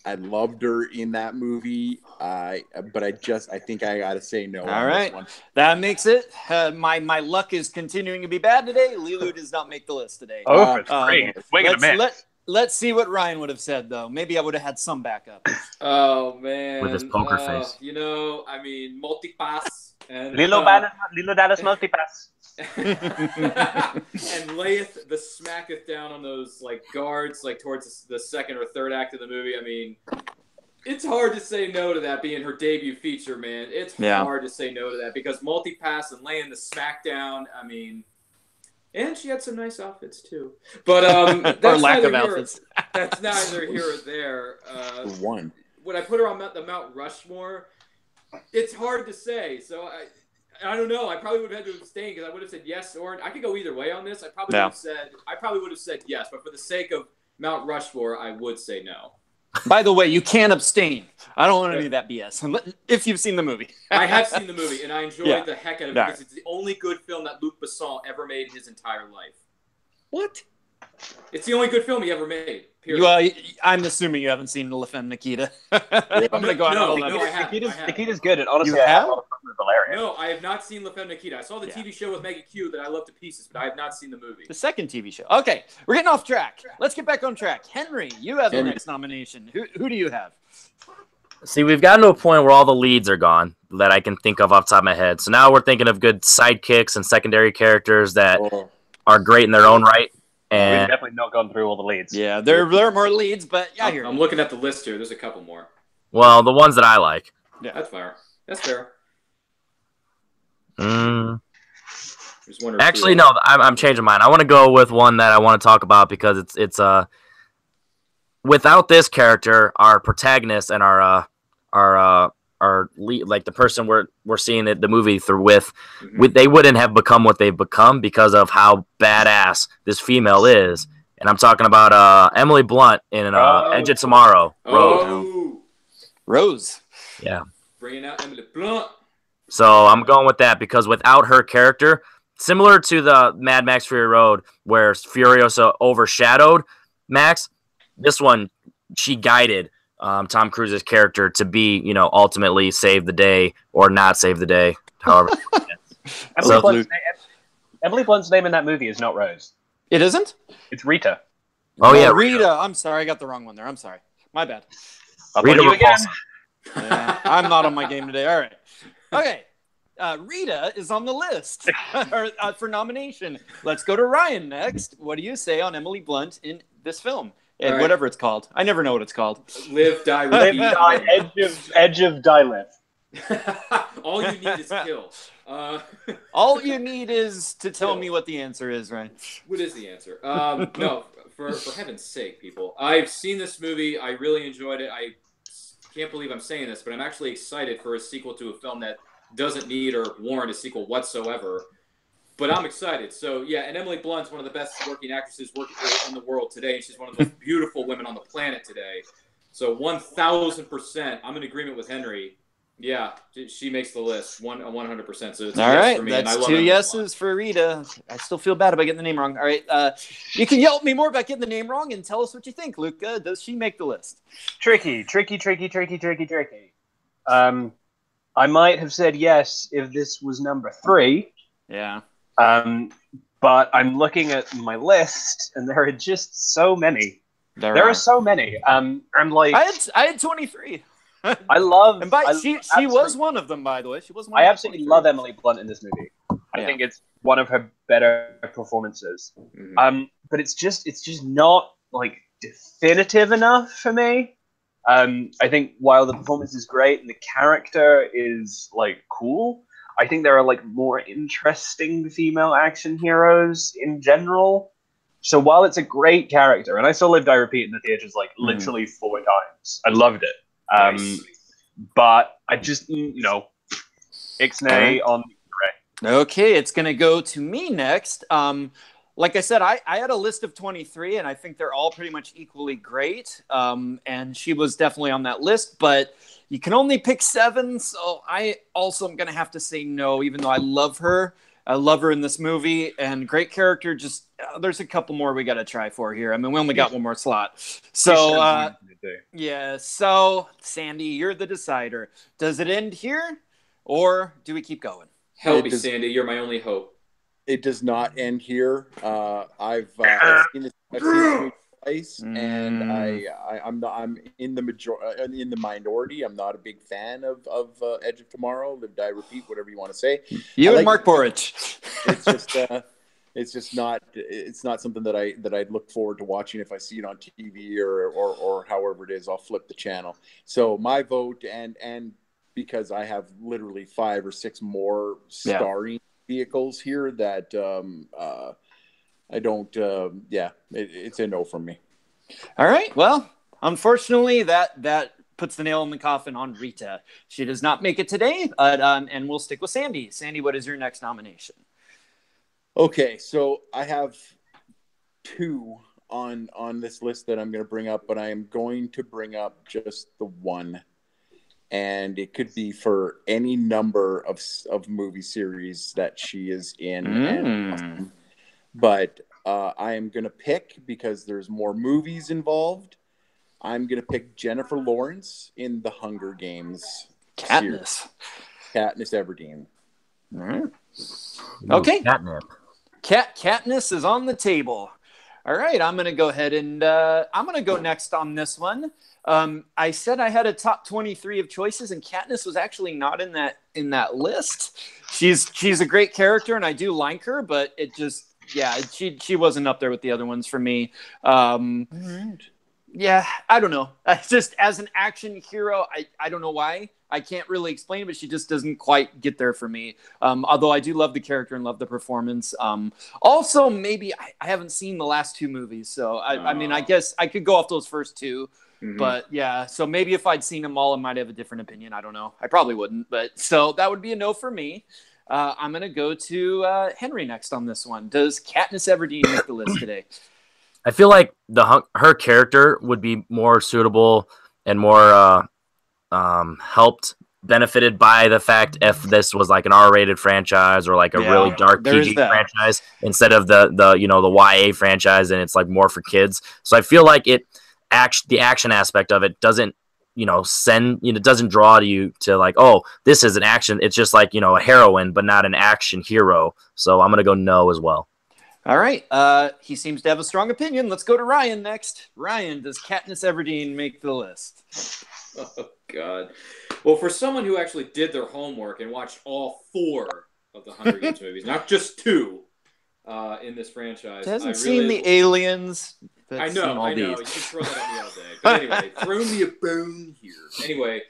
I loved her in that movie. But I think I got to say no. All right. This one. That makes it. My luck is continuing to be bad today. Lilu does not make the list today. Oh, it's great. Swing and a miss. Let's see what Ryan would have said, though. Maybe I would have had some backup. Oh, man. With his poker face. You know, I mean, multipass. And, Lilo Dallas multipass. And layeth the smacketh down on those like guards like towards the second or third act of the movie. I mean, it's hard to say no to that being her debut feature, man. It's hard to say no to that because multipass and laying the smackdown. I mean, and she had some nice outfits too. But that's or lack of outfits. That's neither here or there. One. When I put her on the Mount Rushmore, it's hard to say. So I don't know. I probably would have had to abstain because I would have said yes, or I could go either way on this. I probably would have said yes, but for the sake of Mount Rushmore, I would say no. By the way, you can't abstain. I don't want any of that BS. If you've seen the movie, I have seen the movie, and I enjoyed the heck out of it because it's the only good film that Luc Besson ever made in his entire life. What? It's the only good film he ever made. Period. I'm assuming you haven't seen La Femme Nikita. I'm gonna go out on I have. Nikita's good, and honestly, you I have have a lot of fun with Valeria. No, I have not seen La Femme Nikita. I saw the TV show with Maggie Q that I love to pieces, but I have not seen the movie. The second TV show. Okay, we're getting off track. Let's get back on track. Henry, you have the next nomination. Who do you have? See, we've gotten to a point where all the leads are gone that I can think of off the top of my head. So now we're thinking of good sidekicks and secondary characters that are great in their own right. And we've definitely not gone through all the leads. Yeah, there are more leads, but I'm looking at the list here. There's a couple more. Well, the ones that I like. Yeah, that's fair. That's fair. Actually, no, I'm changing mine. I want to go with one that I want to talk about because it's without this character, our protagonist and our lead, like the person we're seeing the movie through with, they wouldn't have become what they've become because of how badass this female is. And I'm talking about Emily Blunt in Edge of Tomorrow. Rose. Yeah. Bringing out Emily Blunt. So I'm going with that because without her character, similar to the Mad Max Fury Road, where Furiosa overshadowed Max, this one, she guided Tom Cruise's character to be, ultimately save the day or not save the day. However, Emily Blunt's name in that movie is not Rose. It isn't? It's Rita. Oh yeah, Rita. I'm sorry, I got the wrong one there. I'm sorry. My bad. Rita you again. Yeah, I'm not on my game today. All right. Okay. Rita is on the list for nomination. Let's go to Ryan next. What do you say on Emily Blunt in this film? And whatever it's called. I never know what it's called. Live, die, repeat. Edge of die, live. All you need is kill. All you need is to tell me what the answer is, right? What is the answer? No, for heaven's sake, people. I've seen this movie. I really enjoyed it. I can't believe I'm saying this, but I'm actually excited for a sequel to a film that doesn't need or warrant a sequel whatsoever. But I'm excited. So, yeah, and Emily Blunt's one of the best working actresses in the world today, and she's one of the most beautiful women on the planet today. So 1,000%, I'm in agreement with Henry. Yeah, she makes the list 100%. So it's all right. For me, that's 2 yeses for Rita. I still feel bad about getting the name wrong. All right, you can yell at me more about getting the name wrong and tell us what you think, Luca. Does she make the list? Tricky. I might have said yes if this was number 3. Yeah. But I'm looking at my list, and there are just so many. There are so many. I'm like, I had 23. I love. And she was one of them, by the way. She was one. I absolutely love Emily Blunt in this movie. I think it's one of her better performances. But it's just not like definitive enough for me. I think while the performance is great and the character is like cool, I think there are like more interesting female action heroes in general. So while it's a great character, and I saw Live Die Repeat in the theaters like literally 4 times, I loved it. Nice. But I just Ixnay on. Okay, it's going to go to me next. Like I said, I had a list of 23, and I think they're all pretty much equally great. And she was definitely on that list, but you can only pick 7, so I also am going to have to say no, even though I love her. I love her in this movie, and great character. Just there's a couple more we got to try for here. I mean, we only got one more slot. So, yeah, so Sandy, you're the decider. Does it end here, or do we keep going? Help me, Sandy. You're my only hope. It does not end here. I've seen this movie twice, and I'm in the minority. I'm not a big fan of Edge of Tomorrow, Live Die Repeat, whatever you want to say. You and Mark Borich. It's just not. It's not something that I'd look forward to watching if I see it on TV or however it is. I'll flip the channel. So my vote, and because I have literally 5 or 6 more starring vehicles here that I don't. It's a no from me. All right. Well, unfortunately, that puts the nail in the coffin on Rita. She does not make it today, but and we'll stick with Sandy. Sandy, what is your next nomination? Okay, so I have 2 on this list that I'm going to bring up, but I am going to bring up just the one. And it could be for any number of movie series that she is in. But I am going to pick, because there's more movies involved, I'm going to pick Jennifer Lawrence in the Hunger Games series. Katniss Everdeen. All right. Okay. Catnip. Katniss is on the table. All right, I'm going to go ahead and I'm going to go next on this one. I said I had a top 23 of choices, and Katniss was actually not in that list. She's a great character, and I do like her, but it just she wasn't up there with the other ones for me. All right. Yeah, I don't know. Just as an action hero, I don't know why. I can't really explain it, but she just doesn't quite get there for me. Although I do love the character and love the performance. Also, maybe I haven't seen the last 2 movies, so I mean, I guess I could go off those first 2. Mm-hmm. But yeah, so maybe if I'd seen them all, I might have a different opinion. I don't know. I probably wouldn't, but so that would be a no for me. I'm going to go to Henry next on this one. Does Katniss Everdeen make the list today? I feel like her character would be more suitable and more benefited by the fact if this was like an R-rated franchise or like a really dark PG franchise instead of the YA franchise, and it's like more for kids. So I feel like the action aspect of it doesn't doesn't draw you to like, oh, this is an action. It's just like, a heroine, but not an action hero. So I'm going to go no as well. All right. He seems to have a strong opinion. Let's go to Ryan next. Ryan, does Katniss Everdeen make the list? Oh, God. Well, for someone who actually did their homework and watched all 4 of the Hunger Games movies, not just 2 in this franchise. Hasn't seen the aliens. I know. You can throw that at me all day. But anyway, throw me a bone here. Anyway,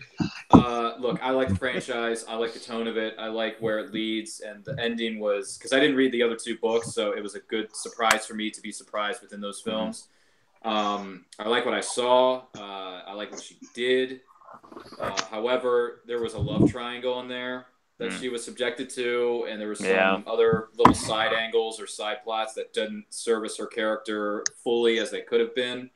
look, I like the franchise. I like the tone of it. I like where it leads. And the ending was, because I didn't read the other 2 books, so it was a good surprise for me to be surprised within those films. I like what I saw. I like what she did. However, there was a love triangle in there that she was subjected to, and there was some other little side angles or side plots that didn't service her character fully as they could have been.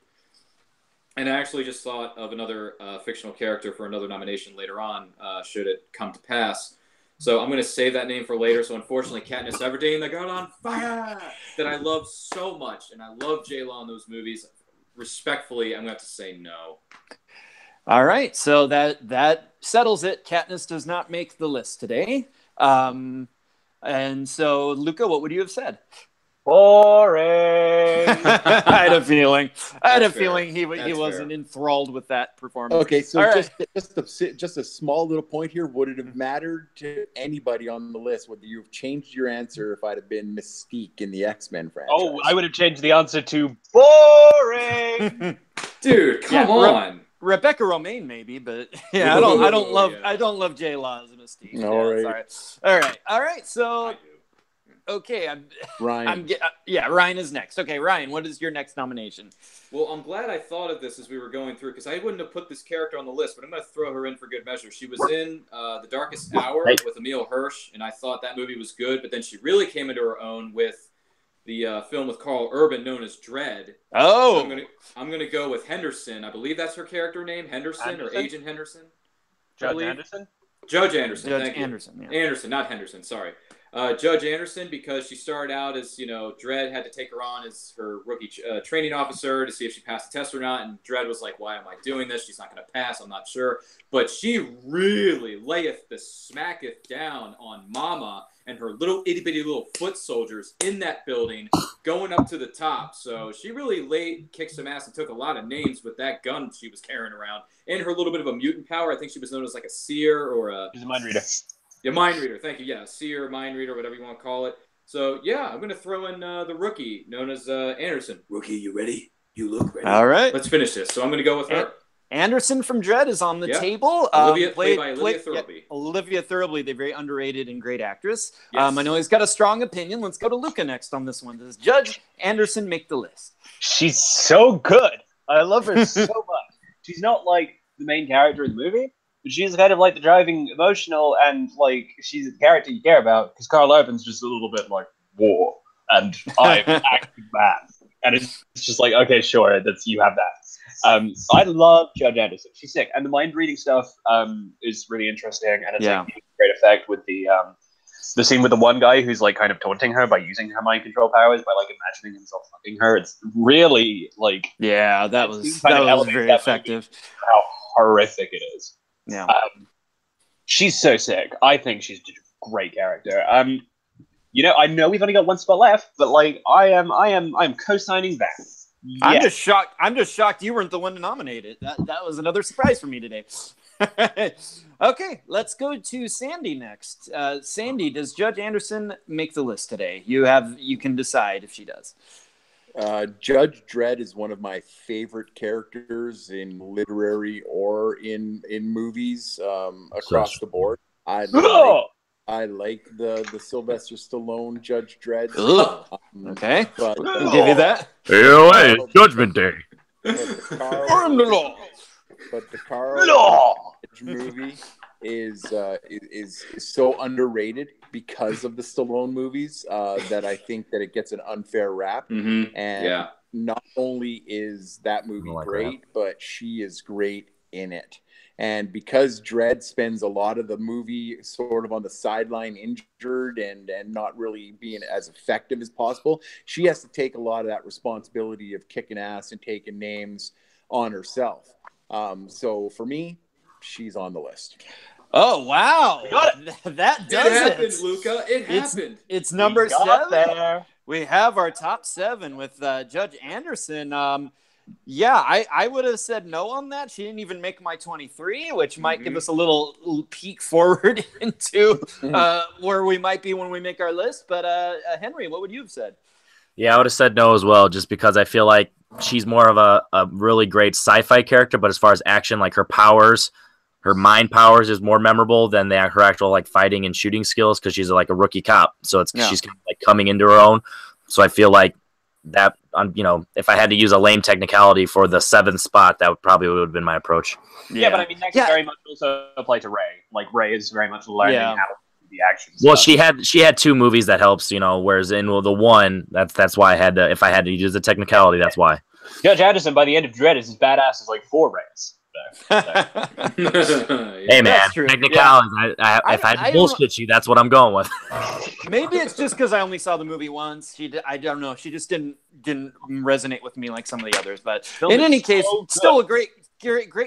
And I actually just thought of another fictional character for another nomination later on, should it come to pass. So I'm going to save that name for later. So unfortunately, Katniss Everdeen, the girl on fire, that I love so much, and I love J-Law in those movies. Respectfully, I'm going to have to say no. All right, so that settles it. Katniss does not make the list today. And so, Luca, what would you have said? Boring. I had a feeling. He wasn't enthralled with that performance. Okay, so just a small little point here. Would it have mattered to anybody on the list? Would you have changed your answer if I'd have been Mystique in the X-Men franchise? Oh, I would have changed the answer to boring. Dude, come on. Rebecca Romaine, maybe, but yeah, I don't love J Law as a Mystique. All right. So, okay, Ryan. Ryan is next. Okay, Ryan, what is your next nomination? Well, I'm glad I thought of this as we were going through because I wouldn't have put this character on the list, but I'm going to throw her in for good measure. She was in The Darkest Hour with Emile Hirsch, and I thought that movie was good, but then she really came into her own with the film with Carl Urban known as Dread. Oh. So I'm gonna go with Henderson. I believe that's her character name, Henderson or Agent Henderson. Judge Anderson? Judge Anderson. Judge Thank Anderson, you. yeah. Anderson, not Henderson. Sorry. Judge Anderson, because she started out as, Dredd had to take her on as her rookie training officer to see if she passed the test or not. And Dredd was like, why am I doing this? She's not going to pass. I'm not sure. But she really layeth the smacketh down on Mama and her little itty-bitty little foot soldiers in that building going up to the top. So she really kicked some ass and took a lot of names with that gun she was carrying around. And her little bit of a mutant power. I think she was known as like a seer or a... She's a mind reader. Yeah, mind reader. Thank you. Yeah, seer, mind reader, whatever you want to call it. So, yeah, I'm going to throw in the rookie known as Anderson. Rookie, you ready? You look ready. All right. Let's finish this. So I'm going to go with her. Anderson from Dredd is on the table. Played by Olivia Thirlby. Olivia Thirlby, the very underrated and great actress. Yes. I know he's got a strong opinion. Let's go to Luca next on this one. Does Judge Anderson make the list? She's so good. I love her so much. She's not like the main character in the movie, but she's kind of like the driving emotional and like she's a character you care about because Carl Urban's just a little bit like war and I'm acting bad. And it's just like, okay, sure, you have that. I love Judge Anderson. She's sick. And the mind reading stuff is really interesting and it's like great effect with the scene with the one guy who's like kind of taunting her by using her mind control powers by like imagining himself fucking her. It's really like that was very effective. How horrific it is. Yeah. She's so sick. I think she's a great character. I know we've only got one spot left, but like I am co-signing that. Yes. I'm just shocked you weren't the one to nominate it. That was another surprise for me today. Okay, let's go to Sandy next. Sandy, does Judge Anderson make the list today? You can decide if she does. Judge Dredd is one of my favorite characters in literary or in movies across the board. I like the Sylvester Stallone Judge Dredd. Okay, but I'll give you that. Hey, Judgment Day. But the Carl movie is so underrated because of the Stallone movies that I think that it gets an unfair rap. Mm-hmm. And not only is that movie great, but she is great in it. And because Dredd spends a lot of the movie sort of on the sideline injured and not really being as effective as possible, she has to take a lot of that responsibility of kicking ass and taking names on herself. So for me, she's on the list. Oh, wow. That does it. Happened, Luca. It happened. It's number 7. There. We have our top 7 with Judge Anderson. I would have said no on that. She didn't even make my 23, which might give us a little peek forward into where we might be when we make our list. But Henry, what would you have said? Yeah, I would have said no as well, just because I feel like she's more of a really great sci-fi character. But as far as action, like her powers, her mind powers is more memorable than her actual like fighting and shooting skills because she's like a rookie cop. So she's kind of like coming into her own. So I feel like that, if I had to use a lame technicality for the 7th spot, that would have been my approach. Yeah, but I mean, that can very much also apply to Ray. Like Ray is very much learning how to do the action stuff. Well, she had 2 movies that helps, whereas in the one, that's why I had to, if I had to use the technicality, that's why. Judge Anderson, by the end of Dredd, is as badass as like 4 Rays. Hey man, technicalities. If I had to bullshit you, that's what I'm going with. Maybe it's just because I only saw the movie once. I don't know. She just didn't resonate with me like some of the others. But in any case, still a great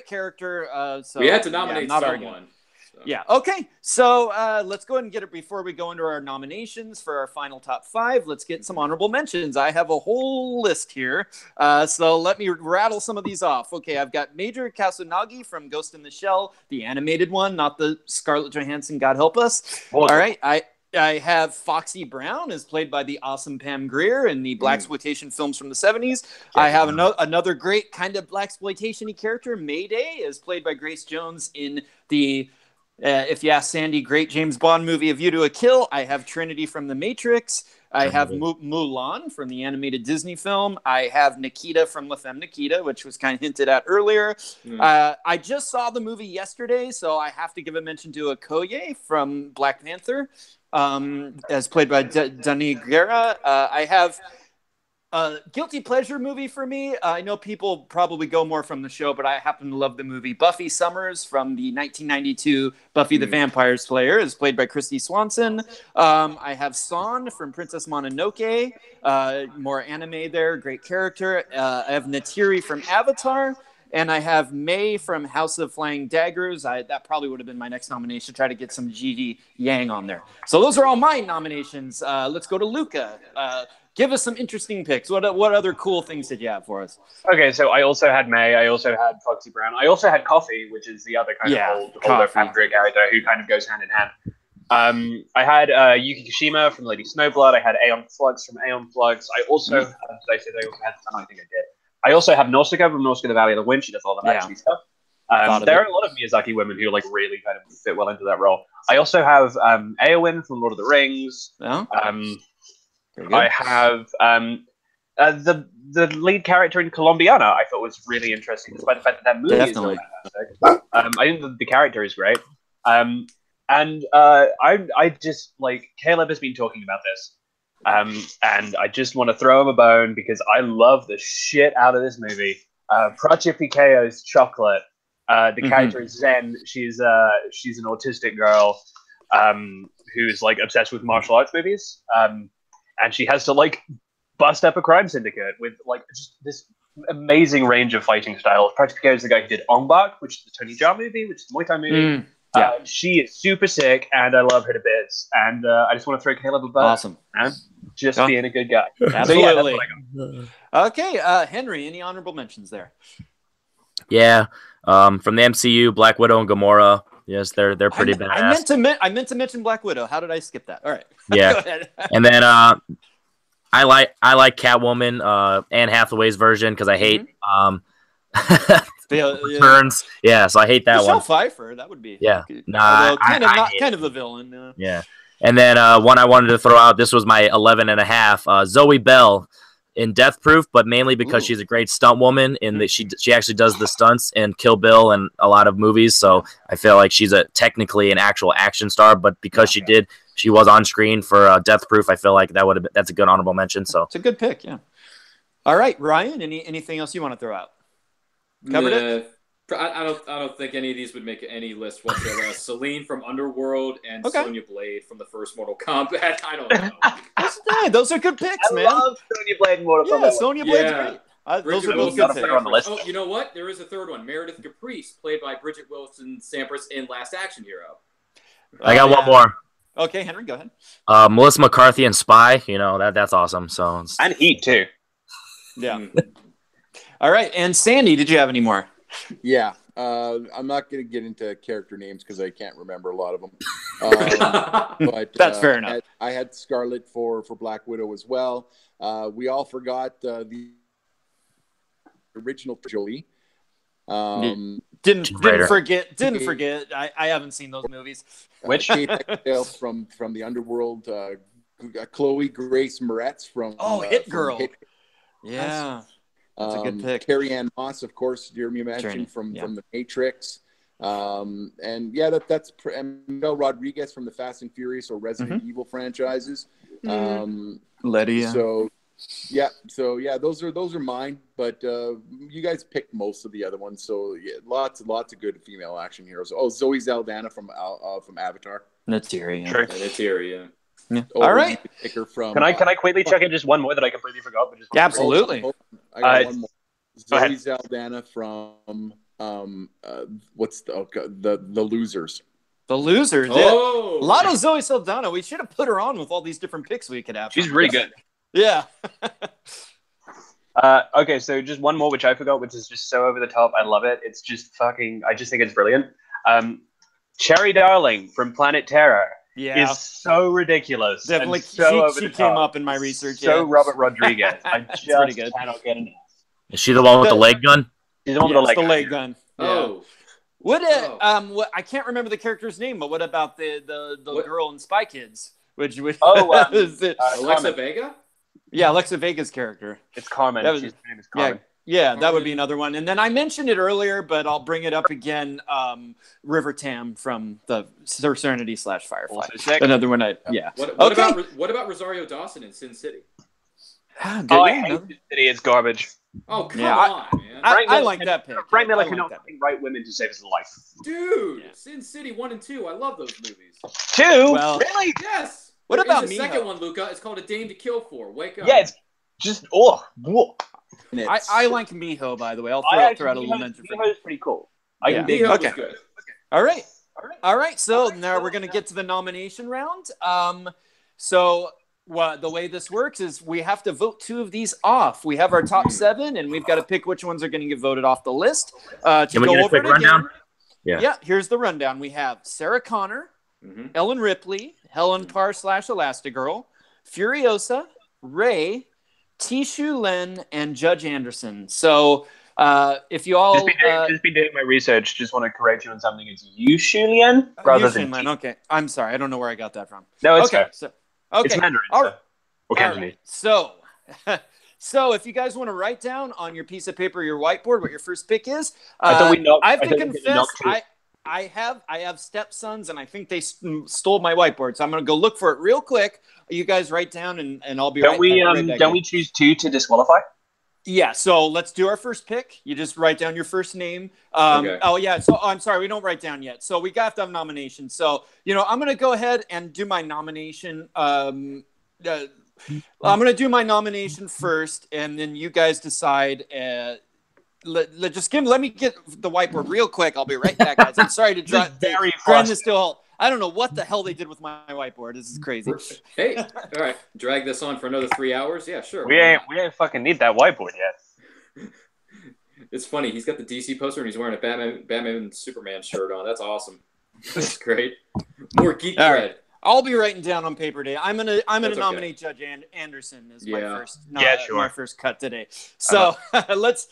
character. So we had to nominate someone. So. Yeah. Okay. So let's go ahead and get it before we go into our nominations for our final top 5. Let's get some honorable mentions. I have a whole list here. So let me rattle some of these off. Okay. I've got Major Kasunagi from Ghost in the Shell, the animated one, not the Scarlett Johansson, God help us. All right. I have Foxy Brown, as played by the awesome Pam Grier in the blaxploitation films from the 70s. I have another great kind of blaxploitation-y character, Mayday, as played by Grace Jones in the, if you ask Sandy, great James Bond movie, A View to a Kill. I have Trinity from The Matrix. I have Mulan from the animated Disney film. I have Nikita from La Femme Nikita, which was kind of hinted at earlier. I just saw the movie yesterday, so I have to give a mention to Okoye from Black Panther, as played by Dani Guerra. I have a guilty pleasure movie for me. I know people probably go more from the show, but I happen to love the movie Buffy Summers from the 1992 Buffy the Vampire Slayer, is played by Christy Swanson. I have Son from Princess Mononoke, more anime there, great character. I have Natiri from Avatar. And I have May from House of Flying Daggers. That probably would have been my next nomination, try to get some Gigi Yang on there. So those are all my nominations. Let's go to Luca. Give us some interesting picks. What other cool things did you have for us? Okay, so I also had May. I also had Foxy Brown. I also had Coffee, which is the other kind of older Pamdre character who kind of goes hand in hand. I had Yuki Kishima from Lady Snowblood. I had Aeon Flux from Aeon Flux. I also did I say I also had Sun? I think I did. I also have Nausicaa from Nausicaa the Valley of the Wind. She does all the action stuff. There are a lot of Miyazaki women who like really kind of fit well into that role. I also have Eowyn from Lord of the Rings. I have the lead character in Colombiana. I thought was really interesting, despite the fact that movie is really fantastic. I think the character is great. I just like Caleb has been talking about this. And I just want to throw him a bone because I love the shit out of this movie. Prachi Pikeo's Chocolate. The character is Zen. She's an autistic girl who's like obsessed with martial arts movies. And she has to like bust up a crime syndicate with like just this amazing range of fighting styles. Prachi Pikeo is the guy who did Ong Bak, which is the Tony Jaa movie, which is the Muay Thai movie. She is super sick, and I love her to bits. And I just want to throw Caleb a bone. Awesome. Just being a good guy. Absolutely. So, okay, Henry, any honorable mentions there? Yeah, from the MCU, Black Widow and Gamora. Yes, they're pretty badass. I meant to mention Black Widow. How did I skip that? All right. Yeah. Go ahead. And then I like Catwoman, Anne Hathaway's version because I hate Returns. Yeah, so I hate that one. Michelle Pfeiffer, that would be. Yeah. Kind of the villain. Yeah. And then one I wanted to throw out, this was my 11.5, Zoe Bell in Death Proof, but mainly because she's a great stunt woman in that she actually does the stunts in Kill Bill and a lot of movies. So I feel like she's technically an actual action star, but because she was on screen for Death Proof, I feel like that's a good honorable mention. So it's a good pick, yeah. All right, Ryan, anything else you want to throw out? Covered it? I don't think any of these would make any list whatsoever. Celine from Underworld and Sonya Blade from the first Mortal Kombat. I don't know. Those are good picks, man. I love Sonya Blade and Mortal Kombat. Yeah, Sonya Blade's great. Those are both good picks. On the list. Oh, you know what? There is a third one. Meredith Caprice, played by Bridget Wilson Sampras in Last Action Hero. I got one more. Okay, Henry, go ahead. Melissa McCarthy and Spy. You know that's awesome. So and Heat too. Yeah. All right, and Sandy, did you have any more? Yeah, I'm not going to get into character names because I can't remember a lot of them. But that's fair enough. I had Scarlett for Black Widow as well. We all forgot the original Jolie. Didn't forget. I haven't seen those movies. Which Kate Beckinsale from the Underworld. Chloe Grace Moretz from Hit Girl. Hit. Yeah. That's a good pick. Carrie Ann Moss, of course, Jeremy mentioned from The Matrix. And yeah, that's Mel Rodriguez from the Fast and Furious or Resident Evil franchises. Letty. So those are mine. But you guys picked most of the other ones. So yeah, lots of good female action heroes. Oh, Zoe Saldana from Avatar. Natiri. Yeah. Natiri, yeah. All right. Can I quickly check in just one more that I completely forgot? But just absolutely. I got one more. Zoe Saldana from what's the Losers. The Losers. Oh, a lot of Zoe Saldana. We should have put her on with all these different picks we could have. She's really good. Yeah. Okay, so just one more which I forgot, which is just so over the top. I love it. It's just fucking. I just think it's brilliant. Cherry Darling from Planet Terror. Yeah. is so ridiculous. Definitely, and so over she the came top. up in my research. So Yeah. Robert Rodriguez. I It's just pretty good. cannot get enough. Is she the one with the leg gun? She's the one Yeah, with it's the the leg. leg gun. Yeah. Oh, What? Oh. What? I can't remember the character's name, but what about the What? girl in Spy Kids? Which Oh, is it? Alexa Carmen. Vega. Yeah, Alexa Vega's character. It's Carmen. That was- Her name is Carmen. Yeah, that would be Carmen. another one. And then I mentioned it earlier, but I'll bring it up again. River Tam from the Serenity / Firefly. Also sick. Another one. Yeah. What Okay. about Rosario Dawson in Sin City? Good, Oh, I yeah, hate another- this city. It's garbage. Oh, come Yeah, on, man. I like that pick. Frank Miller I like cannot that pick. write women to save his life. Dude, Yeah. Sin City 1 and 2. I love those movies. 2? Well- Really? Yes. What There about is a Miho? second one, Luca? It's called A Dame to Kill For. Wake up. Yeah, it's just whoa. I like Miho, by the way. I'll I throw out a little Miho's mention for Miho's pretty cool. I Yeah. can dig Miho Okay. was good. All right. So now we're gonna get to the nomination round. So the way this works is we have to vote 2 of these off. We have our top 7, and we've got to pick which ones are going to get voted off the list. To Can we go get a over quick it again. rundown? Yeah. Here's the rundown. We have Sarah Connor, Mhm. Ellen Ripley, Helen Parr / Elastigirl, Furiosa, Ray, Tishu Len, and Judge Anderson. So if you all just be doing my research. Just want to correct you on something. It's Yushulian rather than Len. Okay, I'm sorry. I don't know where I got that from. No, it's okay, fair. so okay, It's Mandarin. All so- right. Or All Cantonese. right. So, so if you guys want to write down on your piece of paper, your whiteboard, what your first pick is, I thought we knocked- I have I to thought we did confess, knock two. I have stepsons, and I think they stole my whiteboard. So I'm going to go look for it real quick. You guys write down, and I'll be Don't right we back. don't we choose 2 to disqualify? Yeah, so let's do our first pick. You just write down your first name. Okay. Oh, yeah. So I'm sorry, we don't write down yet. So we got to have nominations. So, I'm going to go ahead and do my nomination. I'm going to do my nomination first, and then you guys decide. Let me get the whiteboard real quick. I'll be right back, guys. I'm sorry to grind this to a halt. I don't know what the hell they did with my whiteboard. This is crazy. Hey, all right. Drag this on for another 3 hours? Yeah, sure. We ain't fucking need that whiteboard yet. It's funny. He's got the DC poster and he's wearing a Batman and Superman shirt on. That's awesome. That's great. More geek All cred. right. I'll be writing down on paper today. I'm gonna That's okay. nominate Judge Anderson as my Yeah. first Sure. my first cut today. So let's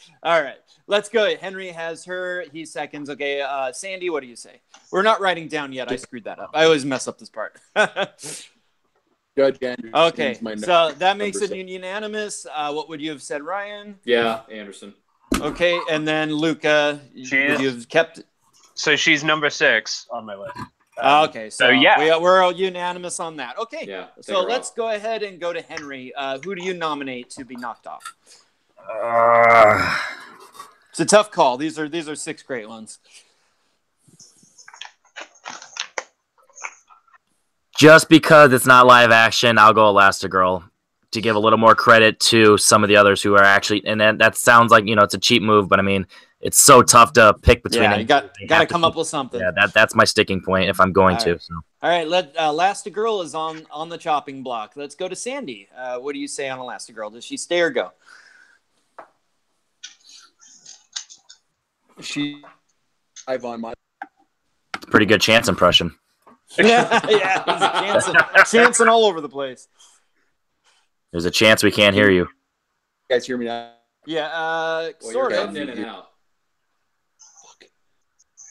go. Henry has her. He seconds. Okay, Sandy, what do you say? We're not writing down yet. I screwed that up. I always mess up this part. Judge Anderson. Okay, is my so that makes number it unanimous. What would you have said, Ryan? Yeah, Anderson. Okay, and then Luca, you've kept. So she's number 6 on my list. Okay, so yeah. we're all unanimous on that. Okay, Yeah. so let's go ahead and go to Henry. Who do you nominate to be knocked off? It's a tough call. These are 6 great ones. Just because it's not live action, I'll go Elastigirl to give a little more credit to some of the others who are actually. And that sounds like it's a cheap move, but I mean, it's so tough to pick between. Yeah, them. you got to come up with something. Yeah, that's my sticking point if I'm going All to. right. So. All right, Elastigirl is on the chopping block. Let's go to Sandy. What do you say on Elastigirl? Does she stay or go? She live on my Pretty good chance impression. Yeah, he's chancing all over the place. There's a chance we can't hear you. You guys hear me now? Yeah, Well, sort you're of. cutting in and out.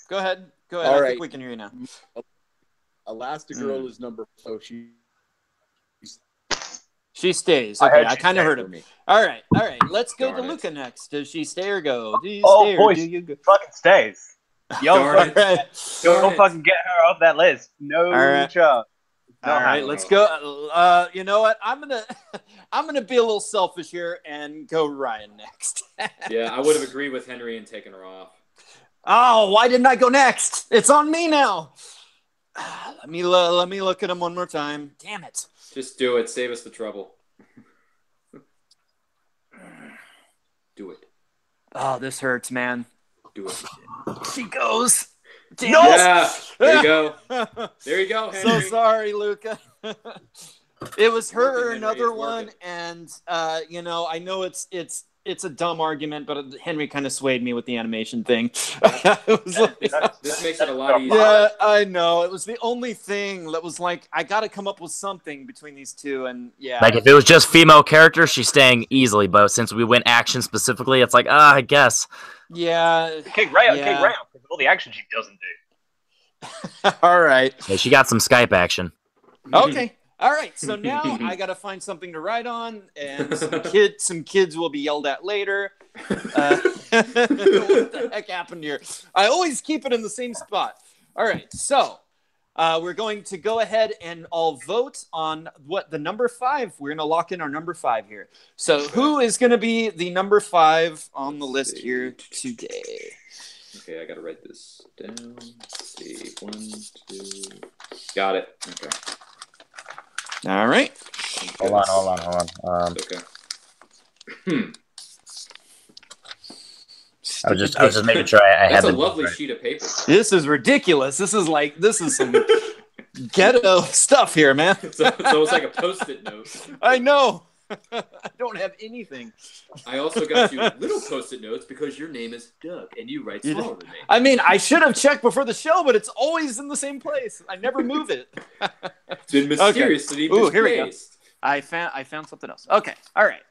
Go ahead. All I right. think we can hear you now. Elastigirl is number, so She stays. I Okay, heard I she kind of stayed heard for it. me. All right. Let's go Darn to it. Luca next. Does she stay or go? Do you Oh, stay or boys. do you go? Fucking stays. Yo, Darn it. All right. Darn don't it. fucking get her off that list. No All right. chance. All right, no. let's go. You know what? I'm gonna be a little selfish here and go Ryan next. Yeah, I would have agreed with Henry and taken her off. Oh, why didn't I go next? It's on me now. Let me look at him one more time. Damn it. Just do it. Save us the trouble. Do it. Oh, this hurts, man. Do it. She goes. Damn No! it. Yeah. There you go. There you go, So Henry. sorry, Luca. It was her or Working, Henry, another it's one, working. and I know it's it's a dumb argument, but Henry kind of swayed me with the animation thing. This makes it a lot easier. Yeah, I know. It was the only thing that was like, I got to come up with something between these two, and yeah. Like if it was just female characters, she's staying easily. But since we went action specifically, it's like, I guess. Yeah. Kate Ray, because of all the action she doesn't do. All right. Yeah, she got some Skype action. Okay. All right. So now I got to find something to write on, and some kids will be yelled at later. What the heck happened here? I always keep it in the same spot. All right. So we're going to go ahead and all vote on what the number 5. We're going to lock in our number 5 here. So who is going to be the number 5 on the list here today? Okay, I got to write this down. Let's see. 1, 2. Got it. Okay. All right. Hold on. Okay. I was just making sure I had That's a the lovely right. sheet of paper. This is ridiculous. This is some ghetto stuff here, man. So it's like a Post-it note. I know. I don't have anything. I also got you little Post-it notes because your name is Doug and you write smaller than me. I mean, I should have checked before the show, but it's always in the same place. I never move it. It's been mysteriously Ooh, here we go. misplaced. I found something else. Okay. All right.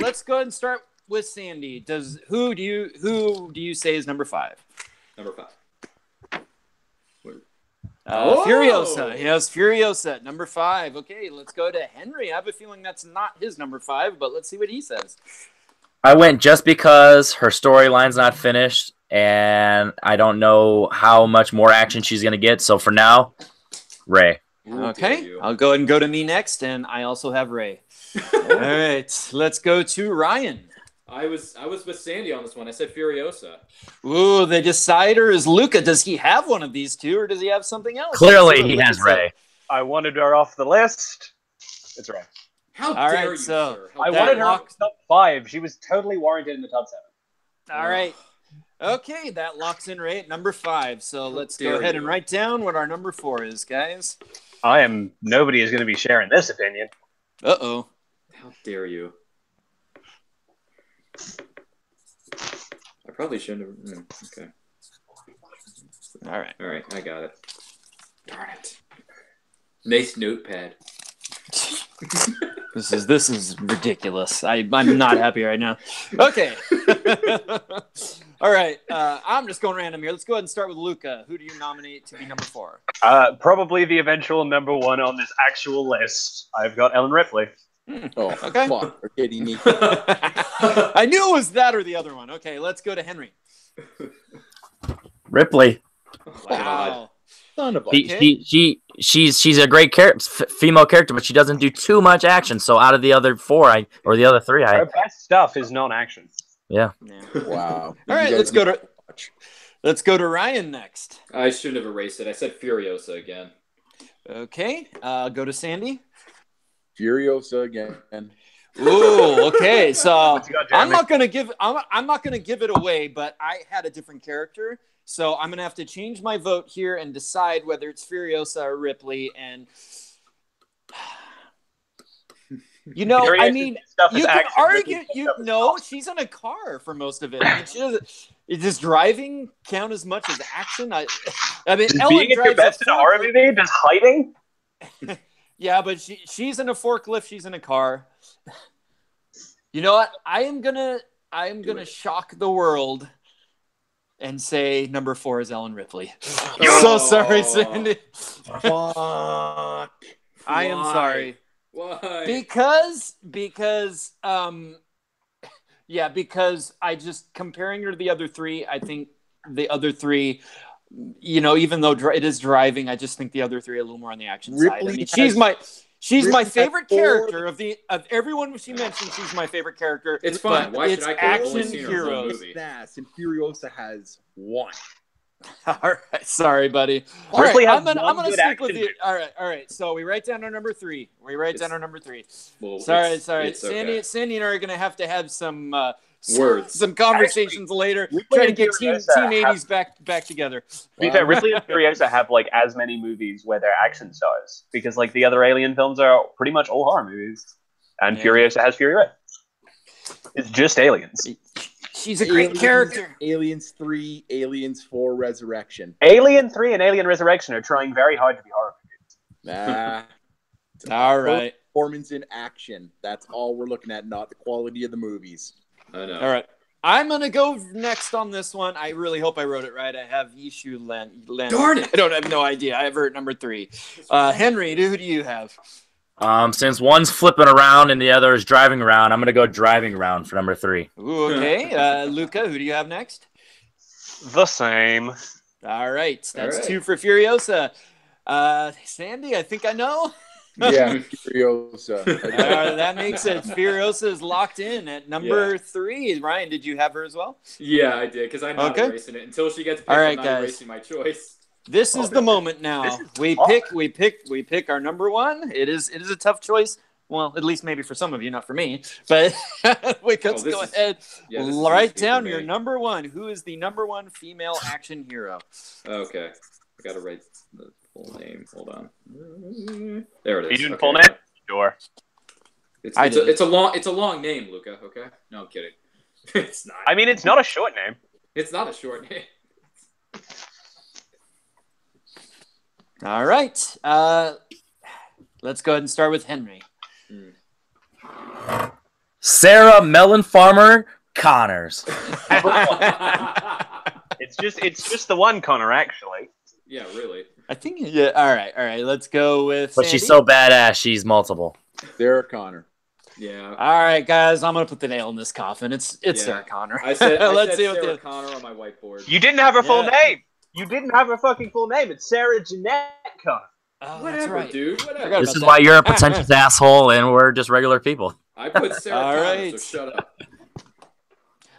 Let's go ahead and start with Sandy. Who do you say is number 5? Number 5. Furiosa. Yes, Furiosa, number 5. Okay, let's go to Henry. I have a feeling that's not his number 5, but let's see what he says. I went just because her storyline's not finished, and I don't know how much more action she's going to get. So for now, Ray. Okay, I'll go ahead and go to me next, and I also have Ray. All right, let's go to Ryan. I was with Sandy on this one. I said Furiosa. Ooh, the decider is Luca. Does he have one of these two, or does he have something else? Clearly, he has Ray. I wanted her off the list. It's Ray. How All dare right, you, so sir? I wanted her in the top 5. She was totally warranted in the top 7. All right. Okay, that locks in Ray at number 5. So let's go ahead and write down what our number 4 is, guys. Nobody is going to be sharing this opinion. Uh-oh. How dare you? I probably shouldn't have. Okay. All right, I got it. Darn it. Nice notepad. This is ridiculous. I'm not happy right now. Okay. All right. I'm just going random here. Let's go ahead and start with Luca. Who do you nominate to be number 4? Probably the eventual number 1 on this actual list. I've got Ellen Ripley. Oh, okay. Fuck. We're kidding me. I knew it was that or the other one. Okay, let's go to Henry. Ripley. Wow. Son of a... She's a great female character, but she doesn't do too much action. So out of the other 4, or the other 3, Her best stuff is non-action. Yeah. Wow. All right, let's go to Ryan next. I shouldn't have erased it. I said Furiosa again. Okay, go to Sandy. Furiosa again. Ooh, okay. So I'm Jeremy? not gonna give it away, but I had a different character, so I'm gonna have to change my vote here and decide whether it's Furiosa or Ripley. And you know, Furiosa I mean, stuff is you can action, argue. Ripley's You stuff is know, awesome. she's in a car for most of it. I mean, does driving count as much as action? I mean, Does Ellen being at your drives best in a horror movie? Does hiding? Yeah, but she's in a forklift. She's in a car. You know what? I am gonna shock the world and say number 4 is Ellen Ripley. So sorry, Sandy. Fuck. I am sorry. Why? Because I just comparing her to the other 3. I think the other 3. You know, even though it is driving, I just think the other 3 are a little more on the action side. I mean, she's my favorite character of everyone she mentioned. She's my favorite character. It's fine. Why should I care? I've only action seen her in one heroes. movie. Fast, and Furiosa has 1. All right, sorry, buddy. All Ripley right, has I'm gonna one stick good with action you. All right. So we write down our number 3. Well, Sorry. it's Sandy, okay. Sandy and I are gonna have to have some Words. some conversations later. Ripley Try to and get team Furiosa 80s back together. To be fair, Ripley and Furiosa have like as many movies where they're action stars because like the other Alien films are pretty much all horror movies, and Yeah. Furiosa has Fury Road. It's just aliens. She's a great character. Aliens 3, Aliens 4 Resurrection. Alien 3 and Alien Resurrection are trying very hard to be horror movies. All right. Performance in action. That's all we're looking at, not the quality of the movies. I know. All right. I'm going to go next on this one. I really hope I wrote it right. I have Yishu Len. Darn it. I have no idea. I have her at number 3. Henry, who do you have? Since one's flipping around and the other is driving around, I'm going to go driving around for number 3. Ooh, okay. Luca, who do you have next? The same. All right. That's All right. 2 for Furiosa. Sandy, I think I know. Yeah, Furiosa. That makes it. Furiosa is locked in at number 3. Ryan, did you have her as well? Yeah, I did, because I'm not erasing it. Until she gets picked, All right, I'm not guys. erasing my choice. This is the moment now. We pick our number 1. It is a tough choice. Well, at least maybe for some of you, not for me. But let's go ahead. Write down your number 1. Who is the number 1 female action hero? Okay. I got to write the full name. Hold on. There it is. Are you doing full name? Sure. It's a long name, Luca. Okay. No, I'm kidding. It's not. I mean, it's not a short name. It's not a short name. All right. Let's go ahead and start with Henry. Sarah Melon Farmer Connors. It's just the one Connor, actually. Yeah, really. I think. Yeah. All right. Let's go with. But Sandy. she's so badass, she's multiple. Sarah Connor. Yeah. All right, guys. I'm gonna put the nail in this coffin. It's Sarah Connor. I said Let's see Sarah what Connor on my whiteboard. You didn't have her full name. You didn't have her fucking full name. It's Sarah Jeanette Connor. Oh, Whatever, that's right. dude. Whatever. This is why you're a pretentious asshole and we're just regular people. I put Sarah All Connor, right. so shut up.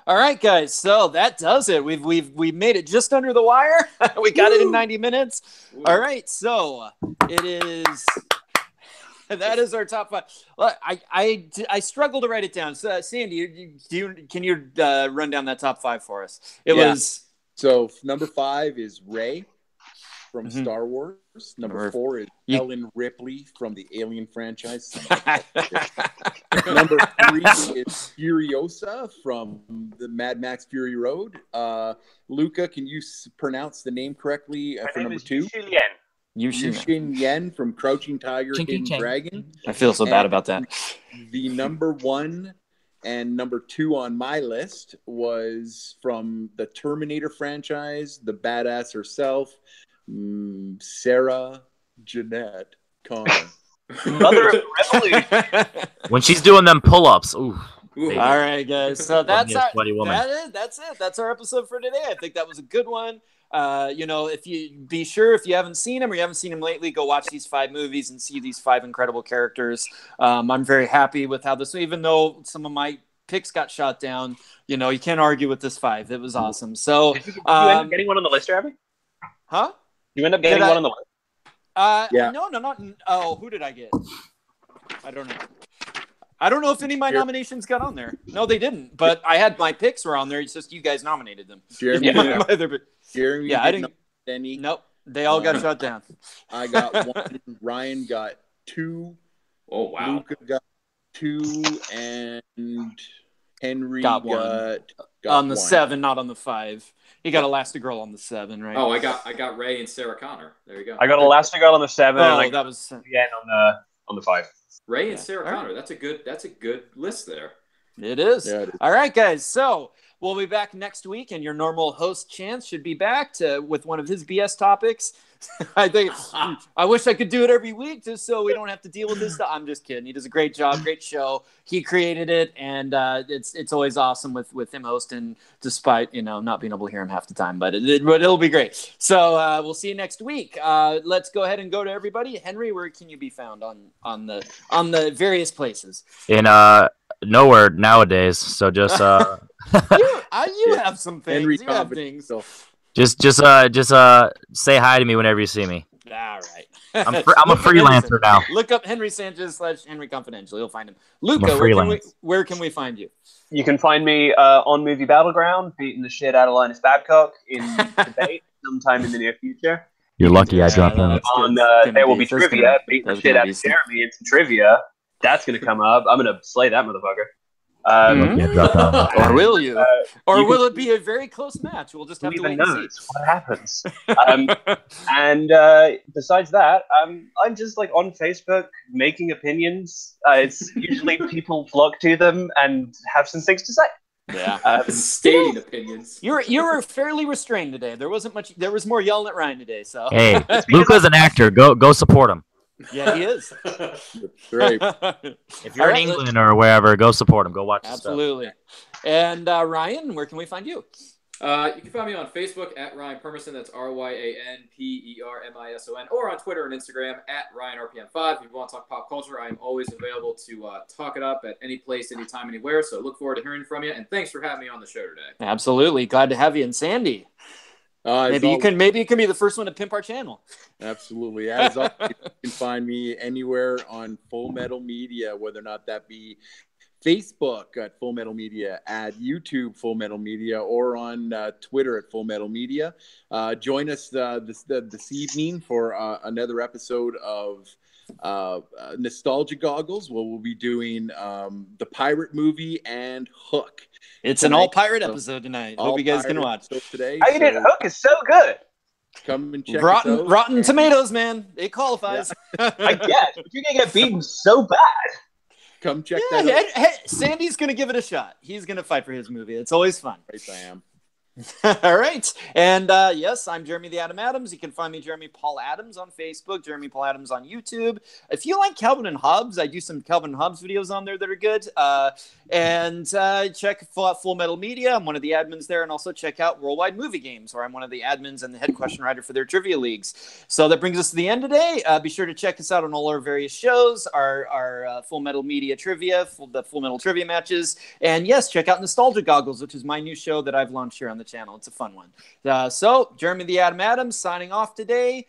All right, guys. So that does it. We've made it just under the wire. We got it in 90 minutes. Ooh. All right. So it is. That is our top 5. Look, I struggled to write it down. So Sandy, can you run down that top 5 for us? It was. So number 5 is Rey from Star Wars. Number 4 is Ellen Ripley from the Alien franchise. Number 3 is Furiosa from the Mad Max Fury Road. Luca, can you pronounce the name correctly for number 2? Yushin Yen from Crouching Tiger, Hidden Dragon. I feel so bad about that. The number 1 and number 2 on my list was from the Terminator franchise, the badass herself, Sarah Jeanette Connor. Mother of Revolution. When she's doing them pull-ups, ooh. All right, guys. So that's our, sweaty woman. that's it. That's our episode for today. I think that was a good one. If you be sure, if you haven't seen him or you haven't seen him lately, go watch these 5 movies and see these 5 incredible characters. I'm very happy with how this, even though some of my picks got shot down, you can't argue with this 5. It was awesome. So, Did you end up getting one on the list, Abby? huh? You end up getting one on the list? Yeah. No, not. Oh, who did I get? I don't know. I don't know if any of my nominations got on there. No, they didn't. But I had my picks were on there. It's just you guys nominated them. Jeremy, Jeremy, I didn't. Any? Nope, they all got shut down. I got 1. Ryan got 2. Oh wow. Luca got 2, and Henry Got got on the 1. 7, not on the 5. He got Elastigirl on the 7, right? Oh, I got Ray and Sarah Connor. There you go. I got Elastigirl on the 7. Oh, and I got that was. Yen on the 5. Ray and Sarah All right. Connor. That's a good list there. It is. Yeah, it is. All right, guys. So we'll be back next week, and your normal host Chance should be back with one of his BS topics. I wish I could do it every week just so we don't have to deal with this stuff. I'm just kidding. He does a great job, great show. He created it, and it's always awesome with him hosting, despite not being able to hear him half the time. But it'll be great. So we'll see you next week. Let's go ahead and go to everybody. Henry, where can you be found on the various places? In nowhere nowadays. So just you have some things. Henry You have things. So, just say hi to me whenever you see me. All right. I'm a freelancer now. Look up Henry Sanchez / Henry Confidential. You'll find him. Luca, where can we find you? You can find me on Movie Battleground, beating the shit out of Linus Babcock in debate sometime in the near future. You're lucky I dropped in. On There Will Be Trivia, beating the shit out of Jeremy in some trivia. That's going to come up. I'm going to slay that motherfucker. Can't drop that one. Or will you? Or will it be a very close match? We'll just have to wait and see. What happens. And besides that, I'm just like on Facebook making opinions. It's usually people flock to them and have some things to say. Yeah, stating opinions. You were fairly restrained today. There wasn't much. There was more yelling at Ryan today. So hey, Luca's an actor. Go support him. Yeah, he is. Great. If you're in England or wherever, go support him. Go watch his stuff. Absolutely. And Ryan, where can we find you? You can find me on Facebook at Ryan Permision. That's RyanPermison, or on Twitter and Instagram at RyanRPM5. If you want to talk pop culture, I'm always available to talk it up at any place, anytime, anywhere. So look forward to hearing from you. And thanks for having me on the show today. Absolutely. Glad to have you. And Sandy. Maybe you can be the first one to pimp our channel. Absolutely. As always, you can find me anywhere on Full Metal Media, whether or not that be Facebook at Full Metal Media, at YouTube Full Metal Media, or on Twitter at Full Metal Media. Join us this evening for another episode of Nostalgia Goggles, where we'll be doing the pirate movie and Hook. It's an all-pirate episode tonight. Hope you guys can watch. Today, I did Hook is so good. Come and check Rotten Tomatoes, man. It qualifies. Yeah. I guess, but you're going to get beaten so bad. Come check that out. Hey, Sandy's going to give it a shot. He's going to fight for his movie. It's always fun. Right, I am. All right. And yes, I'm Jeremy the Adam Adams. You can find me Jeremy Paul Adams on Facebook, Jeremy Paul Adams on YouTube. If you like Calvin and Hobbes, I do some Calvin and Hobbes videos on there that are good. And check Full Metal Media. I'm one of the admins there. And also check out Worldwide Movie Games, where I'm one of the admins and the head question writer for their trivia leagues. So that brings us to the end today. Be sure to check us out on all our various shows, our Full Metal Media trivia, the Full Metal trivia matches. And yes, check out Nostalgia Goggles, which is my new show that I've launched here on the channel. It's a fun one. So Jeremy the Adam Adams signing off today.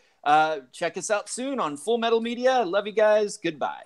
Check us out soon on Full Metal Media. Love you guys. Goodbye.